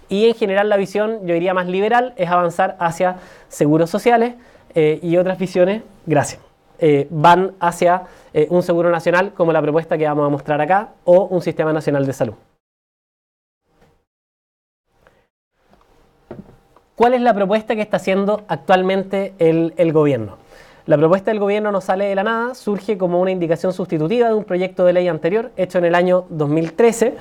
Y en general la visión, yo diría más liberal, es avanzar hacia seguros sociales y otras visiones, gracias. Van hacia un seguro nacional como la propuesta que vamos a mostrar acá o un sistema nacional de salud. ¿Cuál es la propuesta que está haciendo actualmente el gobierno? La propuesta del gobierno no sale de la nada, surge como una indicación sustitutiva de un proyecto de ley anterior hecho en el año 2013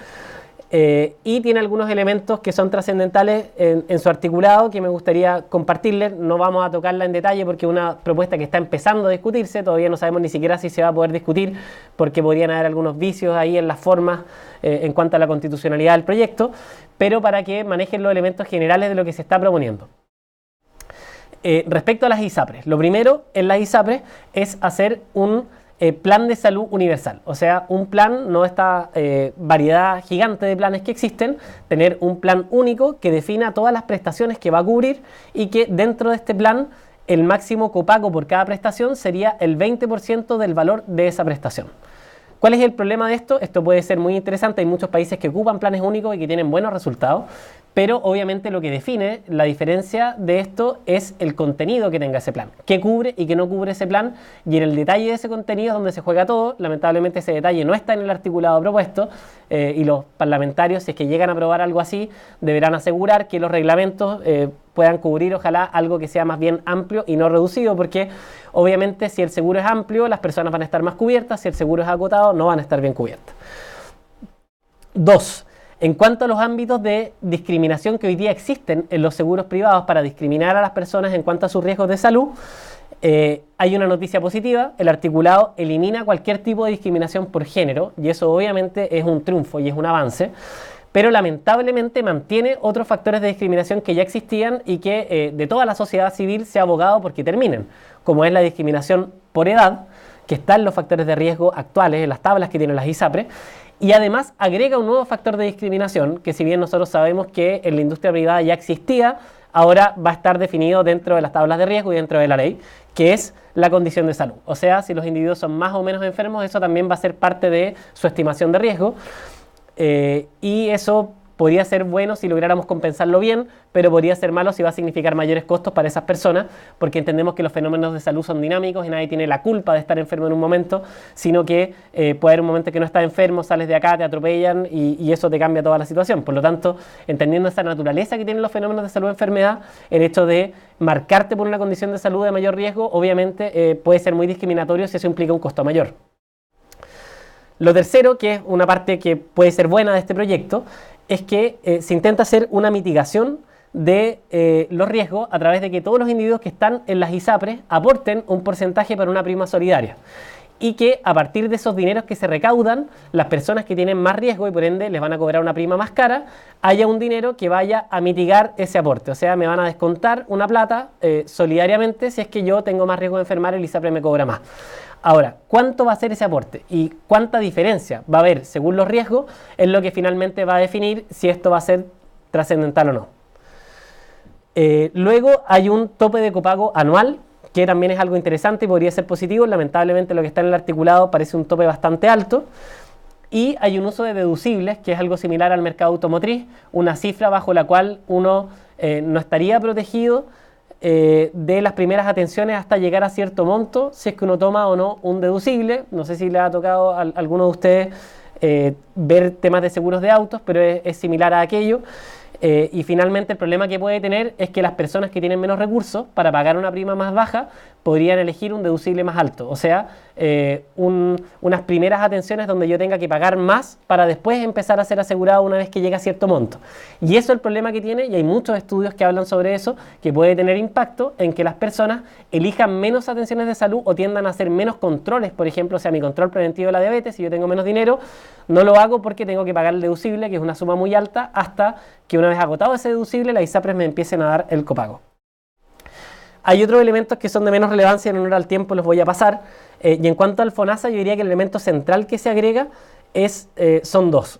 y tiene algunos elementos que son trascendentales en su articulado que me gustaría compartirles. No vamos a tocarla en detalle porque es una propuesta que está empezando a discutirse, todavía no sabemos ni siquiera si se va a poder discutir porque podrían haber algunos vicios ahí en las formas en cuanto a la constitucionalidad del proyecto, pero para que manejen los elementos generales de lo que se está proponiendo. Respecto a las ISAPRES, lo primero en las ISAPRES es hacer un plan de salud universal, o sea, un plan, no esta variedad gigante de planes que existen, tener un plan único que defina todas las prestaciones que va a cubrir y que dentro de este plan el máximo copago por cada prestación sería el 20% del valor de esa prestación. ¿Cuál es el problema de esto? Esto puede ser muy interesante, hay muchos países que ocupan planes únicos y que tienen buenos resultados, pero obviamente lo que define la diferencia de esto es el contenido que tenga ese plan, qué cubre y qué no cubre ese plan, y en el detalle de ese contenido es donde se juega todo. Lamentablemente ese detalle no está en el articulado propuesto y los parlamentarios, si es que llegan a aprobar algo así, deberán asegurar que los reglamentos puedan cubrir ojalá algo que sea más bien amplio y no reducido, porque obviamente si el seguro es amplio las personas van a estar más cubiertas, si el seguro es acotado no van a estar bien cubiertas. 2. En cuanto a los ámbitos de discriminación que hoy día existen en los seguros privados para discriminar a las personas en cuanto a sus riesgos de salud, hay una noticia positiva: el articulado elimina cualquier tipo de discriminación por género, y eso obviamente es un triunfo y es un avance, pero lamentablemente mantiene otros factores de discriminación que ya existían y que de toda la sociedad civil se ha abogado porque terminen, como es la discriminación por edad, que está en los factores de riesgo actuales, en las tablas que tienen las ISAPRES, y además agrega un nuevo factor de discriminación que, si bien nosotros sabemos que en la industria privada ya existía, ahora va a estar definido dentro de las tablas de riesgo y dentro de la ley, que es la condición de salud. O sea, si los individuos son más o menos enfermos, eso también va a ser parte de su estimación de riesgo, y eso podría ser bueno si lográramos compensarlo bien, pero podría ser malo si va a significar mayores costos para esas personas, porque entendemos que los fenómenos de salud son dinámicos y nadie tiene la culpa de estar enfermo en un momento, sino que puede haber un momento que no estás enfermo, sales de acá, te atropellan y eso te cambia toda la situación. Por lo tanto, entendiendo esa naturaleza que tienen los fenómenos de salud e enfermedad, el hecho de marcarte por una condición de salud de mayor riesgo, obviamente puede ser muy discriminatorio si eso implica un costo mayor. Lo tercero, que es una parte que puede ser buena de este proyecto, es que se intenta hacer una mitigación de los riesgos a través de que todos los individuos que están en las ISAPRES aporten un porcentaje para una prima solidaria, y que a partir de esos dineros que se recaudan, las personas que tienen más riesgo y por ende les van a cobrar una prima más cara, haya un dinero que vaya a mitigar ese aporte. O sea, me van a descontar una plata solidariamente si es que yo tengo más riesgo de enfermar, el ISAPRE me cobra más. Ahora, ¿cuánto va a ser ese aporte y cuánta diferencia va a haber según los riesgos? Es lo que finalmente va a definir si esto va a ser trascendental o no. Luego hay un tope de copago anual, que también es algo interesante y podría ser positivo. Lamentablemente lo que está en el articulado parece un tope bastante alto. Y hay un uso de deducibles, que es algo similar al mercado automotriz, una cifra bajo la cual uno no estaría protegido de las primeras atenciones hasta llegar a cierto monto, si es que uno toma o no un deducible. No sé si le ha tocado a alguno de ustedes ver temas de seguros de autos, pero es similar a aquello. Y finalmente el problema que puede tener es que las personas que tienen menos recursos para pagar una prima más baja podrían elegir un deducible más alto, o sea, unas primeras atenciones donde yo tenga que pagar más para después empezar a ser asegurado una vez que llegue a cierto monto. Y eso es el problema que tiene, y hay muchos estudios que hablan sobre eso, que puede tener impacto en que las personas elijan menos atenciones de salud o tiendan a hacer menos controles. Por ejemplo, o sea, mi control preventivo de la diabetes, si yo tengo menos dinero, no lo hago porque tengo que pagar el deducible, que es una suma muy alta, hasta que una vez agotado ese deducible, las ISAPRES me empiecen a dar el copago. Hay otros elementos que son de menos relevancia, en honor al tiempo los voy a pasar. Y en cuanto al FONASA, yo diría que el elemento central que se agrega son dos.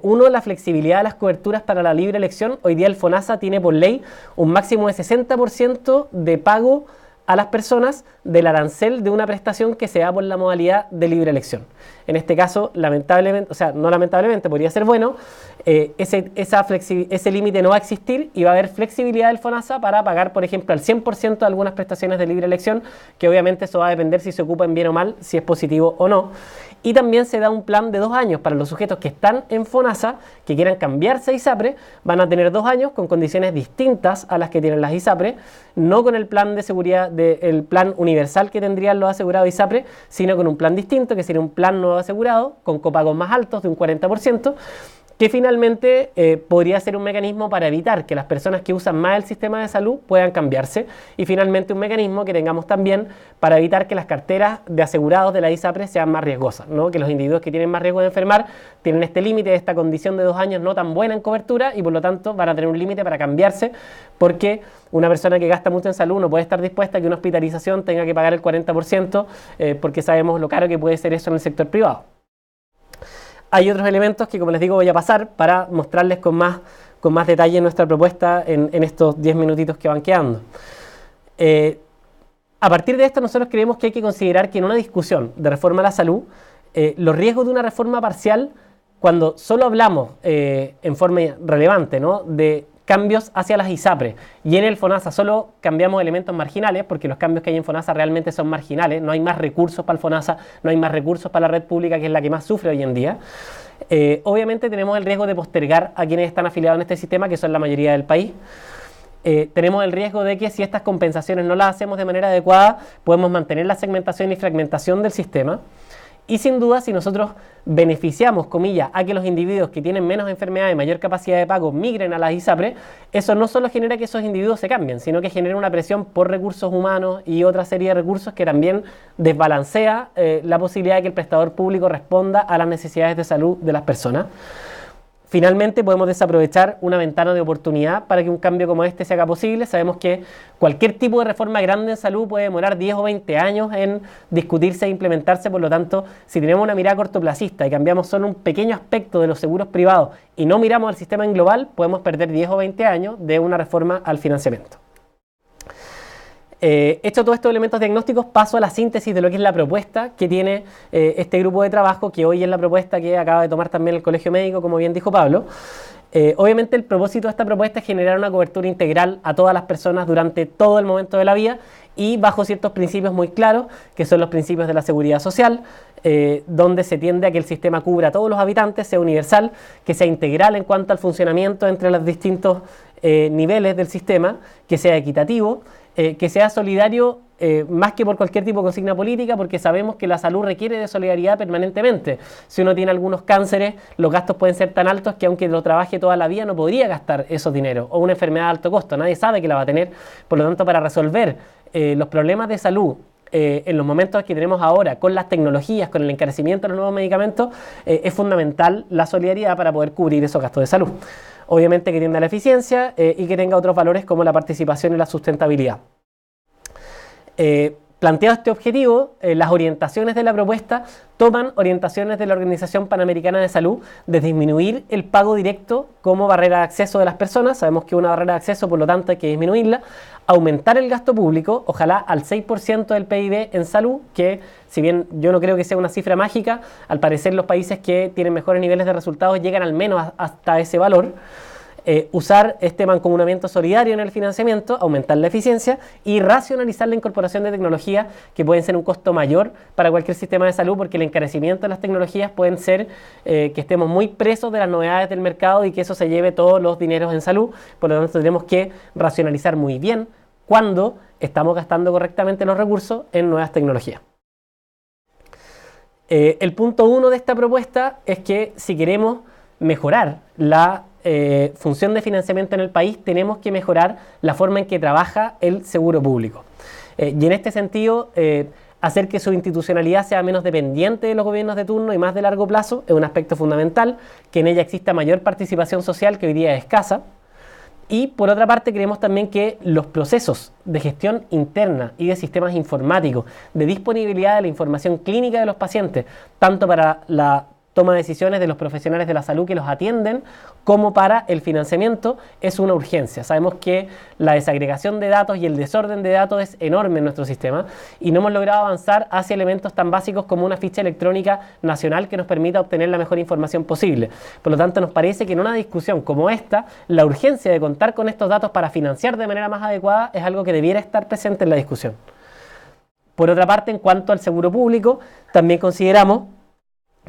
Uno, la flexibilidad de las coberturas para la libre elección. Hoy día el FONASA tiene por ley un máximo de 60% de pago a las personas del arancel de una prestación que se da por la modalidad de libre elección. En este caso, lamentablemente, o sea, no lamentablemente, podría ser bueno, ese límite no va a existir y va a haber flexibilidad del FONASA para pagar, por ejemplo, al 100% de algunas prestaciones de libre elección, que obviamente eso va a depender si se ocupan bien o mal, si es positivo o no. Y también se da un plan de 2 años para los sujetos que están en FONASA, que quieran cambiarse a ISAPRE, van a tener 2 años con condiciones distintas a las que tienen las ISAPRE, no con el plan de seguridad, el plan universal que tendrían los asegurados ISAPRE, sino con un plan distinto, que sería un plan nuevo asegurado, con copagos más altos de un 40%, que finalmente podría ser un mecanismo para evitar que las personas que usan más el sistema de salud puedan cambiarse, y finalmente un mecanismo que tengamos también para evitar que las carteras de asegurados de la ISAPRE sean más riesgosas, ¿no? Que los individuos que tienen más riesgo de enfermar tienen este límite, esta condición de 2 años no tan buena en cobertura, y por lo tanto van a tener un límite para cambiarse, porque una persona que gasta mucho en salud no puede estar dispuesta a que una hospitalización tenga que pagar el 40%, porque sabemos lo caro que puede ser eso en el sector privado. Hay otros elementos que, como les digo, voy a pasar para mostrarles con más detalle nuestra propuesta en estos 10 minutitos que van quedando. A partir de esto, nosotros creemos que hay que considerar que en una discusión de reforma a la salud, los riesgos de una reforma parcial, cuando solo hablamos en forma relevante, ¿no?, de cambios hacia las ISAPRE, y en el FONASA solo cambiamos elementos marginales, porque los cambios que hay en FONASA realmente son marginales, no hay más recursos para el FONASA, no hay más recursos para la red pública, que es la que más sufre hoy en día. Obviamente tenemos el riesgo de postergar a quienes están afiliados en este sistema, que son la mayoría del país. Tenemos el riesgo de que si estas compensaciones no las hacemos de manera adecuada, podemos mantener la segmentación y fragmentación del sistema. Y sin duda, si nosotros beneficiamos, comillas, a que los individuos que tienen menos enfermedad y mayor capacidad de pago migren a las ISAPRE, eso no solo genera que esos individuos se cambien, sino que genera una presión por recursos humanos y otra serie de recursos que también desbalancea la posibilidad de que el prestador público responda a las necesidades de salud de las personas. Finalmente, podemos desaprovechar una ventana de oportunidad para que un cambio como este se haga posible. Sabemos que cualquier tipo de reforma grande en salud puede demorar 10 o 20 años en discutirse e implementarse. Por lo tanto, si tenemos una mirada cortoplacista y cambiamos solo un pequeño aspecto de los seguros privados y no miramos al sistema en global, podemos perder 10 o 20 años de una reforma al financiamiento. Hecho todos estos elementos diagnósticos, paso a la síntesis de lo que es la propuesta que tiene este grupo de trabajo, que hoy es la propuesta que acaba de tomar también el Colegio Médico, como bien dijo Pablo. Obviamente el propósito de esta propuesta es generar una cobertura integral a todas las personas durante todo el momento de la vida y bajo ciertos principios muy claros, que son los principios de la seguridad social, donde se tiende a que el sistema cubra a todos los habitantes, sea universal, que sea integral en cuanto al funcionamiento entre los distintos niveles del sistema, que sea equitativo, que sea solidario más que por cualquier tipo de consigna política, porque sabemos que la salud requiere de solidaridad permanentemente. Si uno tiene algunos cánceres, los gastos pueden ser tan altos que aunque lo trabaje toda la vida no podría gastar esos dineros, o una enfermedad de alto costo, nadie sabe que la va a tener. Por lo tanto, para resolver los problemas de salud en los momentos que tenemos ahora, con las tecnologías, con el encarecimiento de los nuevos medicamentos, es fundamental la solidaridad para poder cubrir esos gastos de salud. Obviamente que tienda a la eficiencia y que tenga otros valores como la participación y la sustentabilidad. Planteado este objetivo, las orientaciones de la propuesta toman orientaciones de la Organización Panamericana de Salud de disminuir el pago directo como barrera de acceso de las personas. Sabemos que es una barrera de acceso, por lo tanto hay que disminuirla. Aumentar el gasto público, ojalá al 6% del PIB en salud, que si bien yo no creo que sea una cifra mágica, al parecer los países que tienen mejores niveles de resultados llegan al menos hasta ese valor. Usar este mancomunamiento solidario en el financiamiento, aumentar la eficiencia y racionalizar la incorporación de tecnologías que pueden ser un costo mayor para cualquier sistema de salud, porque el encarecimiento de las tecnologías pueden ser que estemos muy presos de las novedades del mercado y que eso se lleve todos los dineros en salud. Por lo tanto, tenemos que racionalizar muy bien cuando estamos gastando correctamente los recursos en nuevas tecnologías. El punto 1 de esta propuesta es que si queremos mejorar la función de financiamiento en el país, tenemos que mejorar la forma en que trabaja el seguro público. Y en este sentido, hacer que su institucionalidad sea menos dependiente de los gobiernos de turno y más de largo plazo es un aspecto fundamental, que en ella exista mayor participación social, que hoy día es escasa. Y por otra parte, creemos también que los procesos de gestión interna y de sistemas informáticos, de disponibilidad de la información clínica de los pacientes, tanto para la toma de decisiones de los profesionales de la salud que los atienden, como para el financiamiento, es una urgencia. Sabemos que la desagregación de datos y el desorden de datos es enorme en nuestro sistema y no hemos logrado avanzar hacia elementos tan básicos como una ficha electrónica nacional que nos permita obtener la mejor información posible. Por lo tanto, nos parece que en una discusión como esta, la urgencia de contar con estos datos para financiar de manera más adecuada es algo que debiera estar presente en la discusión. Por otra parte, en cuanto al seguro público, también consideramos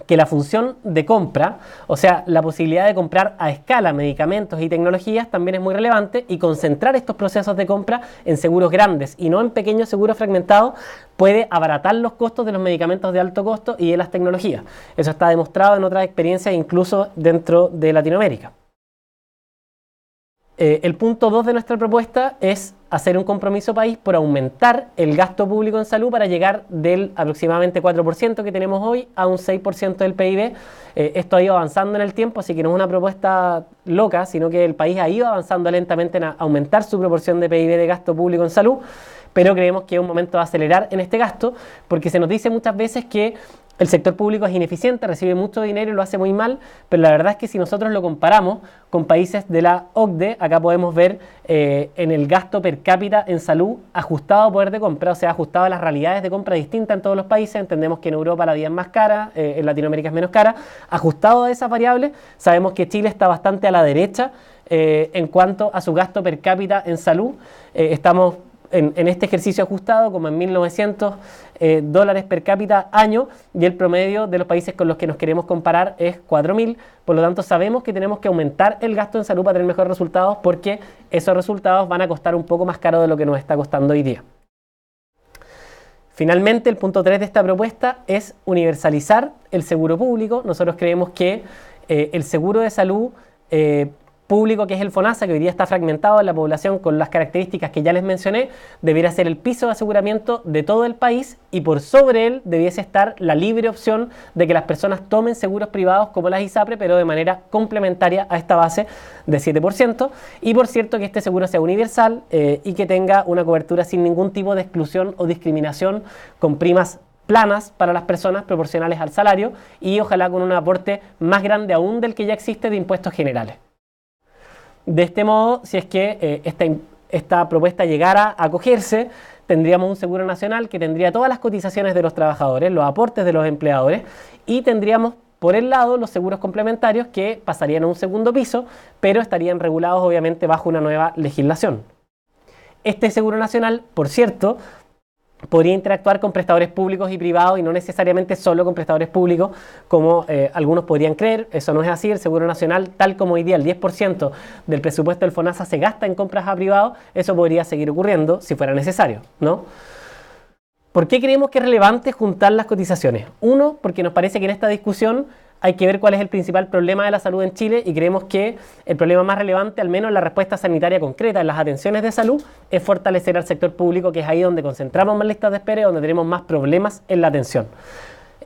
que la función de compra, o sea, la posibilidad de comprar a escala medicamentos y tecnologías también es muy relevante, y concentrar estos procesos de compra en seguros grandes y no en pequeños seguros fragmentados puede abaratar los costos de los medicamentos de alto costo y de las tecnologías. Eso está demostrado en otras experiencias, incluso dentro de Latinoamérica. El punto 2 de nuestra propuesta es hacer un compromiso país por aumentar el gasto público en salud para llegar del aproximadamente 4% que tenemos hoy a un 6% del PIB. Esto ha ido avanzando en el tiempo, así que no es una propuesta loca, sino que el país ha ido avanzando lentamente en aumentar su proporción de PIB de gasto público en salud, pero creemos que es un momento de acelerar en este gasto, porque se nos dice muchas veces que el sector público es ineficiente, recibe mucho dinero y lo hace muy mal, pero la verdad es que si nosotros lo comparamos con países de la OCDE, acá podemos ver en el gasto per cápita en salud ajustado a poder de compra, o sea, ajustado a las realidades de compra distintas en todos los países. Entendemos que en Europa la vida es más cara, en Latinoamérica es menos cara. Ajustado a esas variables, sabemos que Chile está bastante a la derecha en cuanto a su gasto per cápita en salud. Estamos en este ejercicio ajustado como en 1.900 dólares per cápita año, y el promedio de los países con los que nos queremos comparar es 4.000. Por lo tanto, sabemos que tenemos que aumentar el gasto en salud para tener mejores resultados, porque esos resultados van a costar un poco más caro de lo que nos está costando hoy día. Finalmente, el punto 3 de esta propuesta es universalizar el seguro público. Nosotros creemos que el seguro de salud público, que es el FONASA, que hoy día está fragmentado en la población con las características que ya les mencioné, debiera ser el piso de aseguramiento de todo el país, y por sobre él debiese estar la libre opción de que las personas tomen seguros privados como las ISAPRE, pero de manera complementaria a esta base de 7%. Y por cierto, que este seguro sea universal y que tenga una cobertura sin ningún tipo de exclusión o discriminación, con primas planas para las personas proporcionales al salario, y ojalá con un aporte más grande aún del que ya existe de impuestos generales. De este modo, si es que esta propuesta llegara a acogerse, tendríamos un seguro nacional que tendría todas las cotizaciones de los trabajadores, los aportes de los empleadores, y tendríamos por el lado los seguros complementarios, que pasarían a un segundo piso, pero estarían regulados obviamente bajo una nueva legislación. Este seguro nacional, por cierto, podría interactuar con prestadores públicos y privados, y no necesariamente solo con prestadores públicos, como algunos podrían creer. Eso no es así. El Seguro Nacional, tal como hoy día el 10% del presupuesto del FONASA se gasta en compras a privados, eso podría seguir ocurriendo si fuera necesario, ¿no? ¿Por qué creemos que es relevante juntar las cotizaciones? Uno, porque nos parece que en esta discusión hay que ver cuál es el principal problema de la salud en Chile, y creemos que el problema más relevante, al menos en la respuesta sanitaria concreta, en las atenciones de salud, es fortalecer al sector público, que es ahí donde concentramos más listas de espera y donde tenemos más problemas en la atención.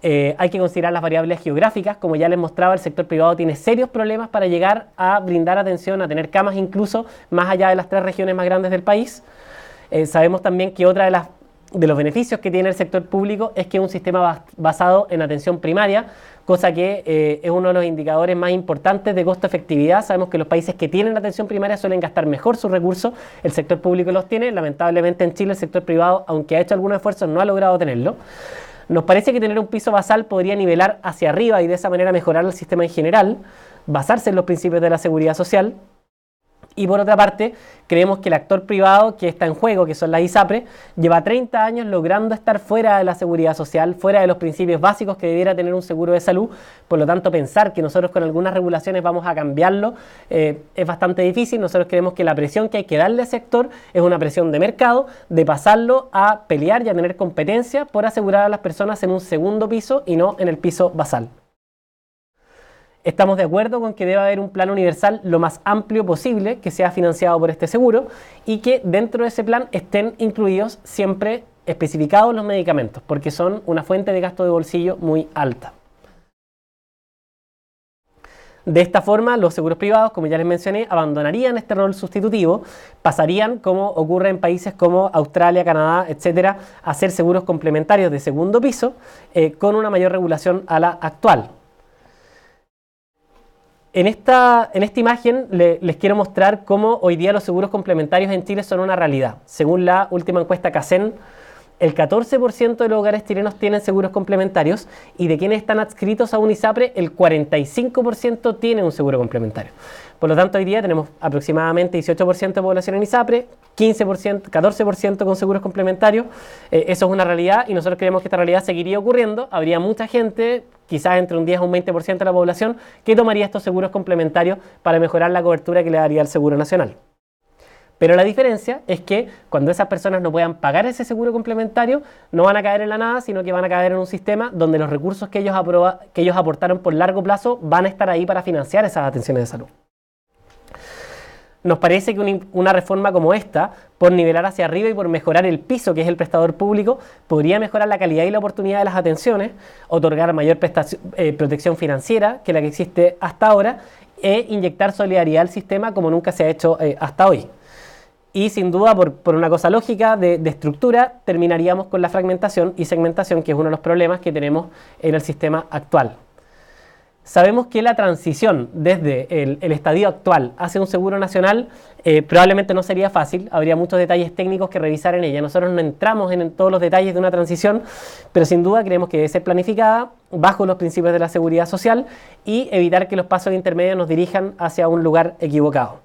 Hay que considerar las variables geográficas. Como ya les mostraba, el sector privado tiene serios problemas para llegar a brindar atención, a tener camas incluso más allá de las 3 regiones más grandes del país. Sabemos también que otra de los beneficios que tiene el sector público es que es un sistema basado en atención primaria, cosa que es uno de los indicadores más importantes de costo-efectividad. Sabemos que los países que tienen atención primaria suelen gastar mejor sus recursos. El sector público los tiene. Lamentablemente en Chile el sector privado, aunque ha hecho algunos esfuerzos, no ha logrado tenerlo. Nos parece que tener un piso basal podría nivelar hacia arriba y de esa manera mejorar el sistema en general, basarse en los principios de la seguridad social. Y por otra parte, creemos que el actor privado que está en juego, que son las ISAPRE, lleva 30 años logrando estar fuera de la seguridad social, fuera de los principios básicos que debiera tener un seguro de salud. Por lo tanto, pensar que nosotros con algunas regulaciones vamos a cambiarlo es bastante difícil. Nosotros creemos que la presión que hay que darle al sector es una presión de mercado, de pasarlo a pelear y a tener competencia por asegurar a las personas en un segundo piso y no en el piso basal. Estamos de acuerdo con que debe haber un plan universal lo más amplio posible, que sea financiado por este seguro, y que dentro de ese plan estén incluidos siempre especificados los medicamentos, porque son una fuente de gasto de bolsillo muy alta. De esta forma, los seguros privados, como ya les mencioné, abandonarían este rol sustitutivo, pasarían, como ocurre en países como Australia, Canadá, etcétera, a ser seguros complementarios de segundo piso, con una mayor regulación a la actual. En esta imagen les quiero mostrar cómo hoy día los seguros complementarios en Chile son una realidad. Según la última encuesta CACEN, el 14% de los hogares chilenos tienen seguros complementarios, y de quienes están adscritos a un ISAPRE, el 45% tiene un seguro complementario. Por lo tanto, hoy día tenemos aproximadamente 18% de población en ISAPRE, 14% con seguros complementarios. Eso es una realidad, y nosotros creemos que esta realidad seguiría ocurriendo. Habría mucha gente, quizás entre un 10 o un 20% de la población, que tomaría estos seguros complementarios para mejorar la cobertura que le daría el Seguro Nacional. Pero la diferencia es que cuando esas personas no puedan pagar ese seguro complementario, no van a caer en la nada, sino que van a caer en un sistema donde los recursos que ellos aportaron por largo plazo van a estar ahí para financiar esas atenciones de salud. Nos parece que una reforma como esta, por nivelar hacia arriba y por mejorar el piso, que es el prestador público, podría mejorar la calidad y la oportunidad de las atenciones, otorgar mayor protección financiera que la que existe hasta ahora, e inyectar solidaridad al sistema como nunca se ha hecho hasta hoy. Y sin duda, por una cosa lógica de estructura, terminaríamos con la fragmentación y segmentación, que es uno de los problemas que tenemos en el sistema actual. Sabemos que la transición desde el estadio actual hacia un seguro nacional probablemente no sería fácil. Habría muchos detalles técnicos que revisar en ella. Nosotros no entramos en todos los detalles de una transición, pero sin duda creemos que debe ser planificada bajo los principios de la seguridad social y evitar que los pasos intermedios nos dirijan hacia un lugar equivocado.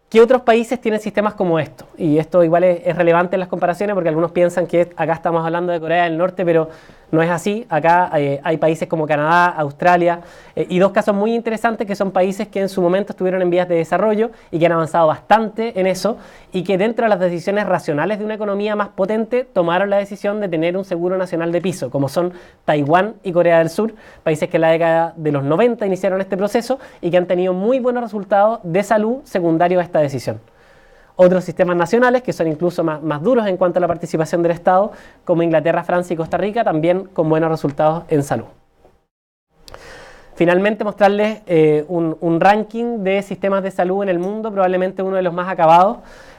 ¿Qué otros países tienen sistemas como esto? Y esto igual es relevante en las comparaciones, porque algunos piensan que acá estamos hablando de Corea del Norte, pero no es así. Acá hay países como Canadá, Australia y dos casos muy interesantes que son países que en su momento estuvieron en vías de desarrollo y que han avanzado bastante en eso y que dentro de las decisiones racionales de una economía más potente tomaron la decisión de tener un seguro nacional de piso, como son Taiwán y Corea del Sur, países que en la década de los 90 iniciaron este proceso y que han tenido muy buenos resultados de salud secundarios a esta decisión. Otros sistemas nacionales, que son incluso más duros en cuanto a la participación del Estado, como Inglaterra, Francia y Costa Rica, también con buenos resultados en salud. Finalmente, mostrarles un ranking de sistemas de salud en el mundo, probablemente uno de los más acabados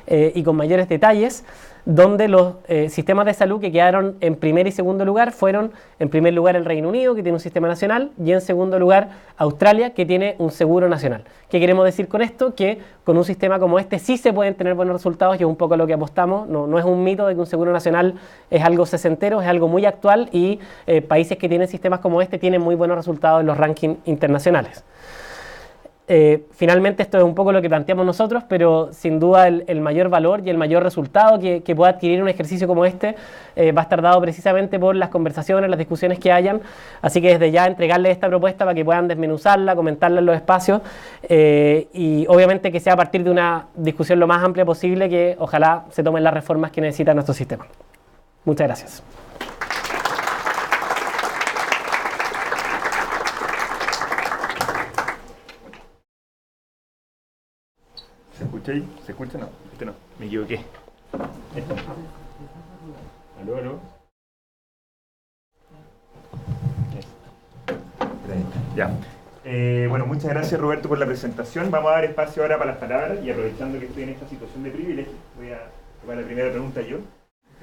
y con mayores detalles, donde los sistemas de salud que quedaron en primer y segundo lugar fueron, en primer lugar, el Reino Unido, que tiene un sistema nacional, y en segundo lugar, Australia, que tiene un seguro nacional. ¿Qué queremos decir con esto? Que con un sistema como este sí se pueden tener buenos resultados, y es un poco lo que apostamos. No es un mito de que un seguro nacional es algo sesentero, es algo muy actual, y países que tienen sistemas como este tienen muy buenos resultados en los rankings internacionales. Finalmente esto es un poco lo que planteamos nosotros, pero sin duda el mayor valor y el mayor resultado que pueda adquirir un ejercicio como este va a estar dado precisamente por las conversaciones, las discusiones que hayan. Así que desde ya entregarles esta propuesta para que puedan desmenuzarla, comentarla en los espacios y obviamente que sea a partir de una discusión lo más amplia posible, que ojalá se tomen las reformas que necesita nuestro sistema. Muchas gracias. ¿Se escucha ahí? ¿Se escucha? No, este no, me equivoqué. Este. ¿Aló, aló? Ya. Bueno, muchas gracias, Roberto, por la presentación. Vamos a dar espacio ahora para las palabras y aprovechando que estoy en esta situación de privilegio, voy a tomar la primera pregunta yo.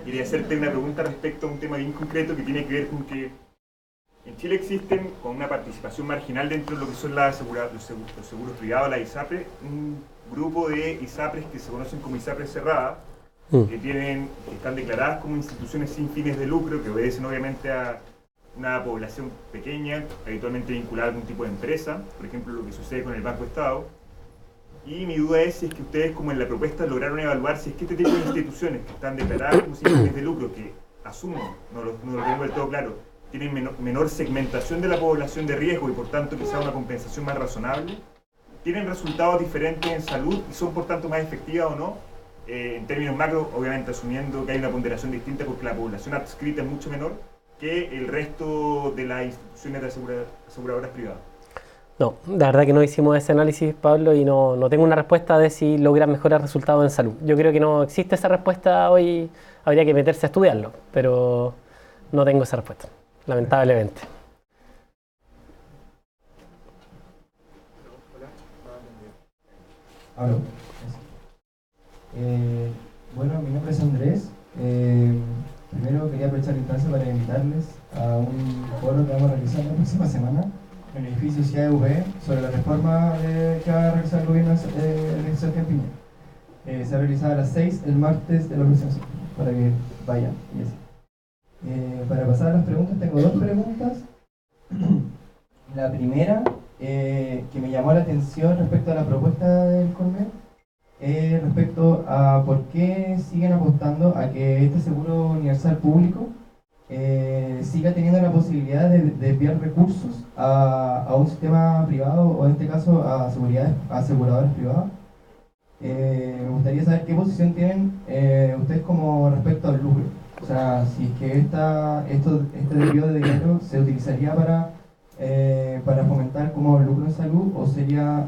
Quería hacerte una pregunta respecto a un tema bien concreto que tiene que ver con que en Chile existen, con una participación marginal dentro de lo que son los seguros privados, la ISAPRE, un grupo de ISAPRES que se conocen como ISAPRES cerradas, que están declaradas como instituciones sin fines de lucro, que obedecen obviamente a una población pequeña, habitualmente vinculada a algún tipo de empresa, por ejemplo lo que sucede con el Banco Estado. Y mi duda es si es que ustedes, como en la propuesta, lograron evaluar si es que este tipo de instituciones que están declaradas como sin fines de lucro, que asumo, no lo tengo del todo claro, tienen menor segmentación de la población de riesgo y por tanto quizá una compensación más razonable, tienen resultados diferentes en salud y son por tanto más efectivas o no, en términos macro, obviamente asumiendo que hay una ponderación distinta porque la población adscrita es mucho menor que el resto de las instituciones de aseguradoras privadas. No, la verdad que no hicimos ese análisis, Pablo, y no tengo una respuesta de si logran mejores resultados en salud. Yo creo que no existe esa respuesta hoy, habría que meterse a estudiarlo, pero no tengo esa respuesta, lamentablemente. Aló. Bueno, mi nombre es Andrés. Primero quería aprovechar la instancia para invitarles a un foro que vamos a realizar la próxima semana en el edificio CIAV sobre la reforma que va a realizar el gobierno de Sebastián Piñera. Se va a realizar a las 6 el martes de la próxima semana, para que vayan y así. Para pasar a las preguntas, tengo dos preguntas. La primera, que me llamó la atención respecto a la propuesta del CONMED, respecto a por qué siguen apostando a que este seguro universal público siga teniendo la posibilidad de desviar recursos a un sistema privado, o en este caso a aseguradoras privadas. Me gustaría saber qué posición tienen ustedes como respecto al lucro. O sea, si es que este desvío de dinero se utilizaría para fomentar como el lucro en salud, o sería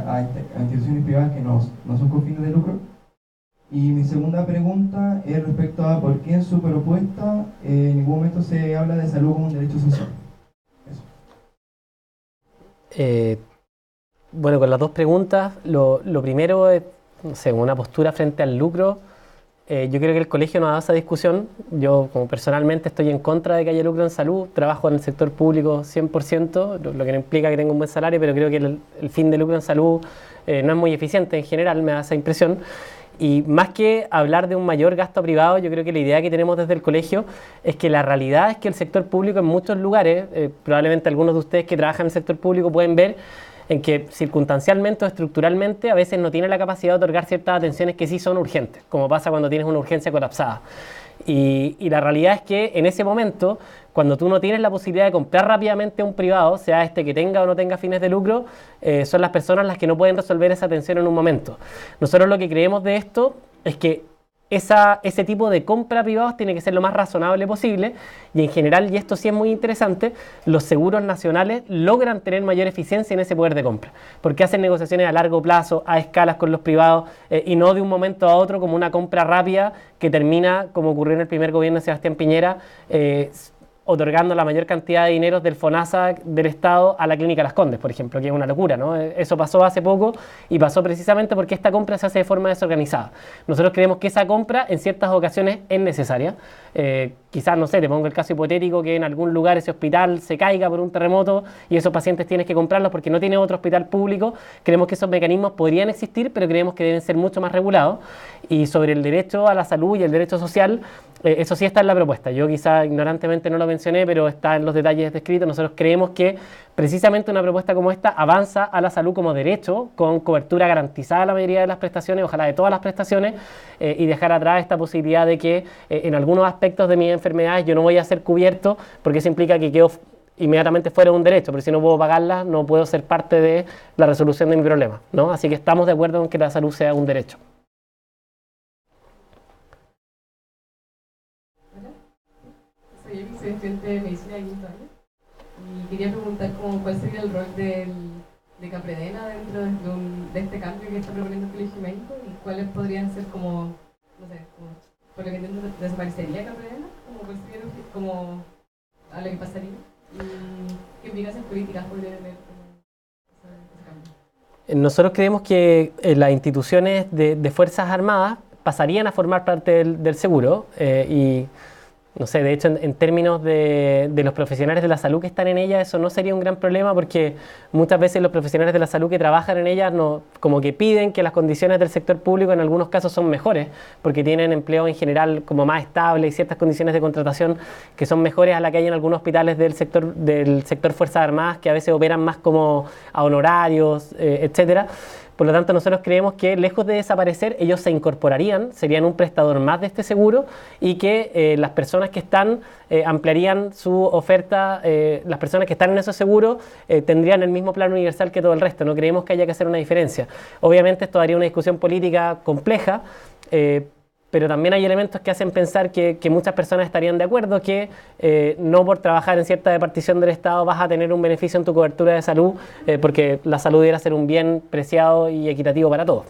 a instituciones privadas que no son con fines de lucro. Y mi segunda pregunta es respecto a por qué en su propuesta en ningún momento se habla de salud como un derecho social. Eso. Bueno, con las dos preguntas, lo primero es, no sé, una postura frente al lucro. Yo creo que el colegio no ha dado esa discusión. Yo, como personalmente, estoy en contra de que haya lucro en salud. Trabajo en el sector público 100%, lo que no implica que tenga un buen salario, pero creo que el fin de lucro en salud no es muy eficiente en general, me da esa impresión. Y más que hablar de un mayor gasto privado, yo creo que la idea que tenemos desde el colegio es que la realidad es que el sector público en muchos lugares, probablemente algunos de ustedes que trabajan en el sector público pueden ver, en que circunstancialmente o estructuralmente a veces no tiene la capacidad de otorgar ciertas atenciones que sí son urgentes, como pasa cuando tienes una urgencia colapsada. Y la realidad es que en ese momento, cuando tú no tienes la posibilidad de comprar rápidamente a un privado, sea este que tenga o no tenga fines de lucro, son las personas las que no pueden resolver esa tensión en un momento. Nosotros lo que creemos de esto es que ese tipo de compra a privados tiene que ser lo más razonable posible y en general, y esto sí es muy interesante, los seguros nacionales logran tener mayor eficiencia en ese poder de compra, porque hacen negociaciones a largo plazo, a escalas con los privados y no de un momento a otro como una compra rápida que termina, como ocurrió en el primer gobierno de Sebastián Piñera, otorgando la mayor cantidad de dinero del FONASA del Estado a la Clínica Las Condes, por ejemplo, que es una locura, ¿no? Eso pasó hace poco y pasó precisamente porque esta compra se hace de forma desorganizada. Nosotros creemos que esa compra en ciertas ocasiones es necesaria. Quizás, no sé, te pongo el caso hipotético que en algún lugar ese hospital se caiga por un terremoto y esos pacientes tienes que comprarlos porque no tiene otro hospital público. Creemos que esos mecanismos podrían existir, pero creemos que deben ser mucho más regulados. Y sobre el derecho a la salud y el derecho social, eso sí está en la propuesta. Yo quizá ignorantemente no lo mencioné, pero está en los detalles descritos. Nosotros creemos que precisamente una propuesta como esta avanza a la salud como derecho, con cobertura garantizada a la mayoría de las prestaciones, ojalá de todas las prestaciones, y dejar atrás esta posibilidad de que en algunos aspectos de mis enfermedades yo no voy a ser cubierto, porque eso implica que quedo inmediatamente fuera de un derecho, pero si no puedo pagarla, no puedo ser parte de la resolución de mi problema, ¿no? Así que estamos de acuerdo en que la salud sea un derecho. Soy estudiante de medicina de quinto año y quería preguntar cuál sería el rol de Capredena dentro de este cambio que está proponiendo el Colegio Médico y cuáles podrían ser como, no sé, como, por lo que entiendo, desaparecería Capredena, cuál sería como a lo que pasaría y qué implicaciones políticas podría tener ese cambio. Nosotros creemos que las instituciones de Fuerzas Armadas pasarían a formar parte del seguro y no sé, de hecho en términos de los profesionales de la salud que están en ella, eso no sería un gran problema porque muchas veces los profesionales de la salud que trabajan en ellas como que piden que las condiciones del sector público en algunos casos son mejores porque tienen empleo en general como más estable y ciertas condiciones de contratación que son mejores a las que hay en algunos hospitales del sector Fuerzas Armadas que a veces operan más como a honorarios, etcétera. Por lo tanto, nosotros creemos que lejos de desaparecer, ellos se incorporarían, serían un prestador más de este seguro y que las personas que están ampliarían su oferta, las personas que están en esos seguros tendrían el mismo plan universal que todo el resto. No creemos que haya que hacer una diferencia. Obviamente esto daría una discusión política compleja, pero también hay elementos que hacen pensar que muchas personas estarían de acuerdo que no por trabajar en cierta departición del Estado vas a tener un beneficio en tu cobertura de salud, porque la salud debería ser un bien preciado y equitativo para todos.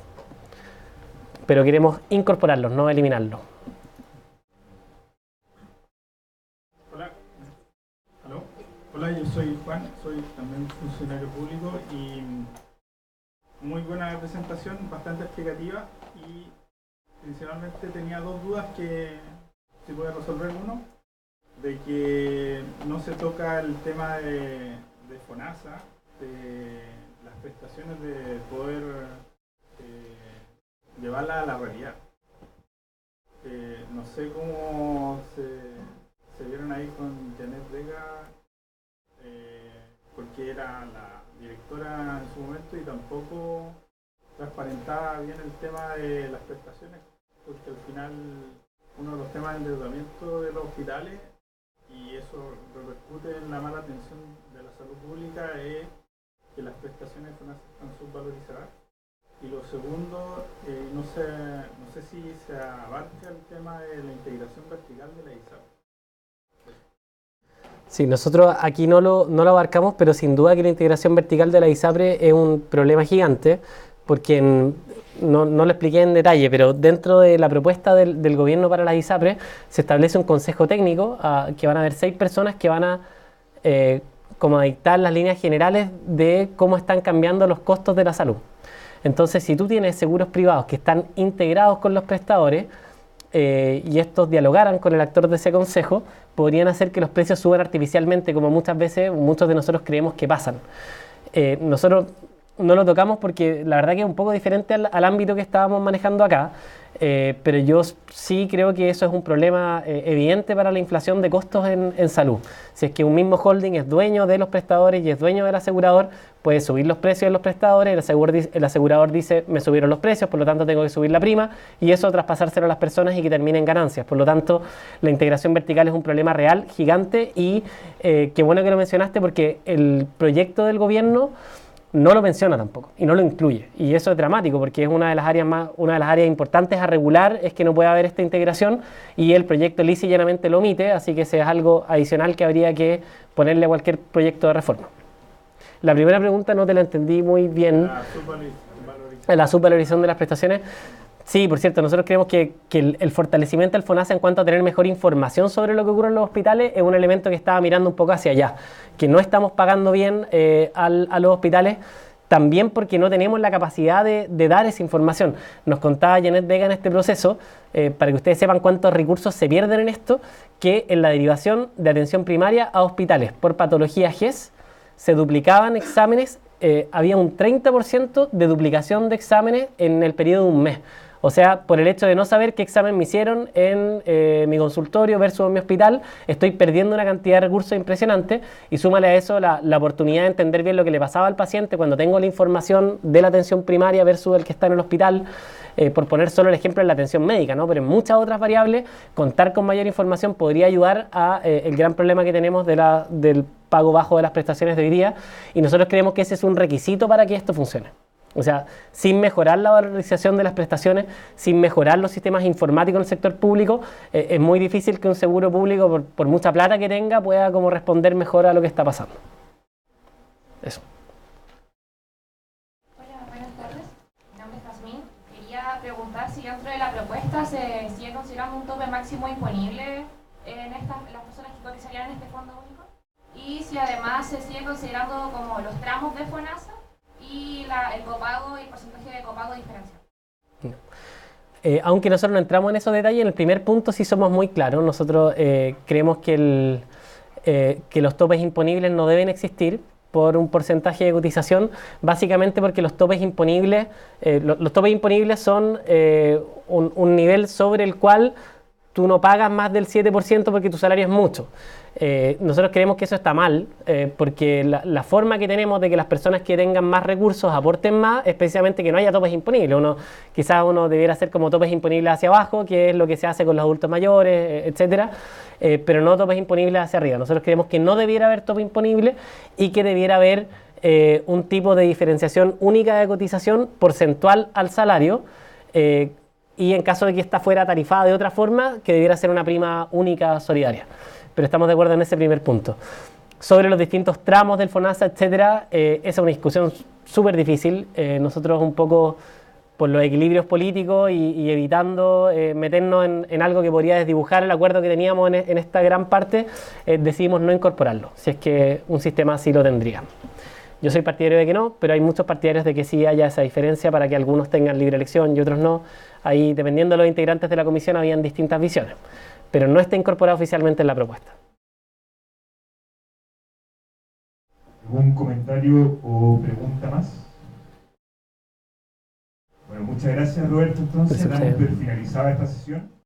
Pero queremos incorporarlos, no eliminarlos. Hola. Hola, yo soy Juan, soy también funcionario público y muy buena presentación, bastante explicativa y principalmente tenía dos dudas que se puede resolver. Uno, de que no se toca el tema de FONASA, de las prestaciones de poder llevarla a la realidad. No sé cómo se vieron ahí con Janet Vega, porque era la directora en su momento y tampoco transparentaba bien el tema de las prestaciones, porque al final uno de los temas del endeudamiento de los hospitales, y eso repercute en la mala atención de la salud pública, es que las prestaciones están subvalorizadas. Y lo segundo, no sé si se abarca el tema de la integración vertical de la ISAPRE. Sí, nosotros aquí no lo abarcamos, pero sin duda que la integración vertical de la ISAPRE es un problema gigante, porque no lo expliqué en detalle, pero dentro de la propuesta del gobierno para las ISAPRE se establece un consejo técnico que van a haber 6 personas que van a como dictar las líneas generales de cómo están cambiando los costos de la salud. Entonces, si tú tienes seguros privados que están integrados con los prestadores y estos dialogaran con el actor de ese consejo, podrían hacer que los precios suban artificialmente, como muchas veces muchos de nosotros creemos que pasan. Nosotros no lo tocamos porque la verdad que es un poco diferente al ámbito que estábamos manejando acá. pero yo sí creo que eso es un problema evidente para la inflación de costos en salud. Si es que un mismo holding es dueño de los prestadores y es dueño del asegurador, puede subir los precios de los prestadores, el asegurador dice me subieron los precios, por lo tanto tengo que subir la prima, y eso traspasárselo a las personas y que terminen ganancias. Por lo tanto, la integración vertical es un problema real, gigante, y qué bueno que lo mencionaste, porque el proyecto del gobierno no lo menciona tampoco y no lo incluye, y eso es dramático porque es una de las áreas importantes a regular, es que no puede haber esta integración, y el proyecto lisa y llanamente lo omite, así que ese es algo adicional que habría que ponerle a cualquier proyecto de reforma. La primera pregunta no te la entendí muy bien. La subvalorización de las prestaciones. Sí, por cierto, nosotros creemos que el fortalecimiento del FONASA en cuanto a tener mejor información sobre lo que ocurre en los hospitales es un elemento que estaba mirando un poco hacia allá, que no estamos pagando bien a los hospitales, también porque no tenemos la capacidad de dar esa información. Nos contaba Janet Vega en este proceso, para que ustedes sepan cuántos recursos se pierden en esto, que en la derivación de atención primaria a hospitales por patología GES se duplicaban exámenes, había un 30% de duplicación de exámenes en el periodo de un mes. O sea, por el hecho de no saber qué examen me hicieron en mi consultorio versus en mi hospital, estoy perdiendo una cantidad de recursos impresionante, y súmale a eso la oportunidad de entender bien lo que le pasaba al paciente cuando tengo la información de la atención primaria versus el que está en el hospital, por poner solo el ejemplo en la atención médica, ¿no? Pero en muchas otras variables, contar con mayor información podría ayudar a el gran problema que tenemos del pago bajo de las prestaciones de hoy día, y nosotros creemos que ese es un requisito para que esto funcione. O sea, sin mejorar la valorización de las prestaciones, sin mejorar los sistemas informáticos en el sector público, es muy difícil que un seguro público, por mucha plata que tenga, pueda como responder mejor a lo que está pasando. Eso. Hola, buenas tardes. Mi nombre es Jazmín. Quería preguntar si dentro de la propuesta se sigue considerando un tope máximo imponible en las personas que cotizarían en este fondo único, y si además se sigue considerando como los tramos de FONASA y el copago y el porcentaje de copago diferencial. Aunque nosotros no entramos en esos detalles, en el primer punto sí somos muy claros. Nosotros creemos que los topes imponibles no deben existir por un porcentaje de cotización, básicamente porque los topes imponibles son un nivel sobre el cual tú no pagas más del 7% porque tu salario es mucho. Nosotros creemos que eso está mal, porque la forma que tenemos de que las personas que tengan más recursos aporten más es precisamente que no haya topes imponibles. Quizás uno debiera hacer como topes imponibles hacia abajo, que es lo que se hace con los adultos mayores, etcétera, pero no topes imponibles hacia arriba. Nosotros creemos que no debiera haber tope imponible y que debiera haber un tipo de diferenciación única de cotización porcentual al salario, y en caso de que esta fuera tarifada de otra forma, que debiera ser una prima única solidaria. Pero estamos de acuerdo en ese primer punto. Sobre los distintos tramos del FONASA, etcétera, esa es una discusión súper difícil. Nosotros un poco por los equilibrios políticos y evitando meternos en algo que podría desdibujar el acuerdo que teníamos en esta gran parte, decidimos no incorporarlo, si es que un sistema así lo tendría. Yo soy partidario de que no, pero hay muchos partidarios de que sí haya esa diferencia para que algunos tengan libre elección y otros no. Ahí, dependiendo de los integrantes de la comisión, habían distintas visiones, pero no está incorporado oficialmente en la propuesta. ¿Algún comentario o pregunta más? Bueno, muchas gracias, Roberto. Entonces, damos por finalizada esta sesión.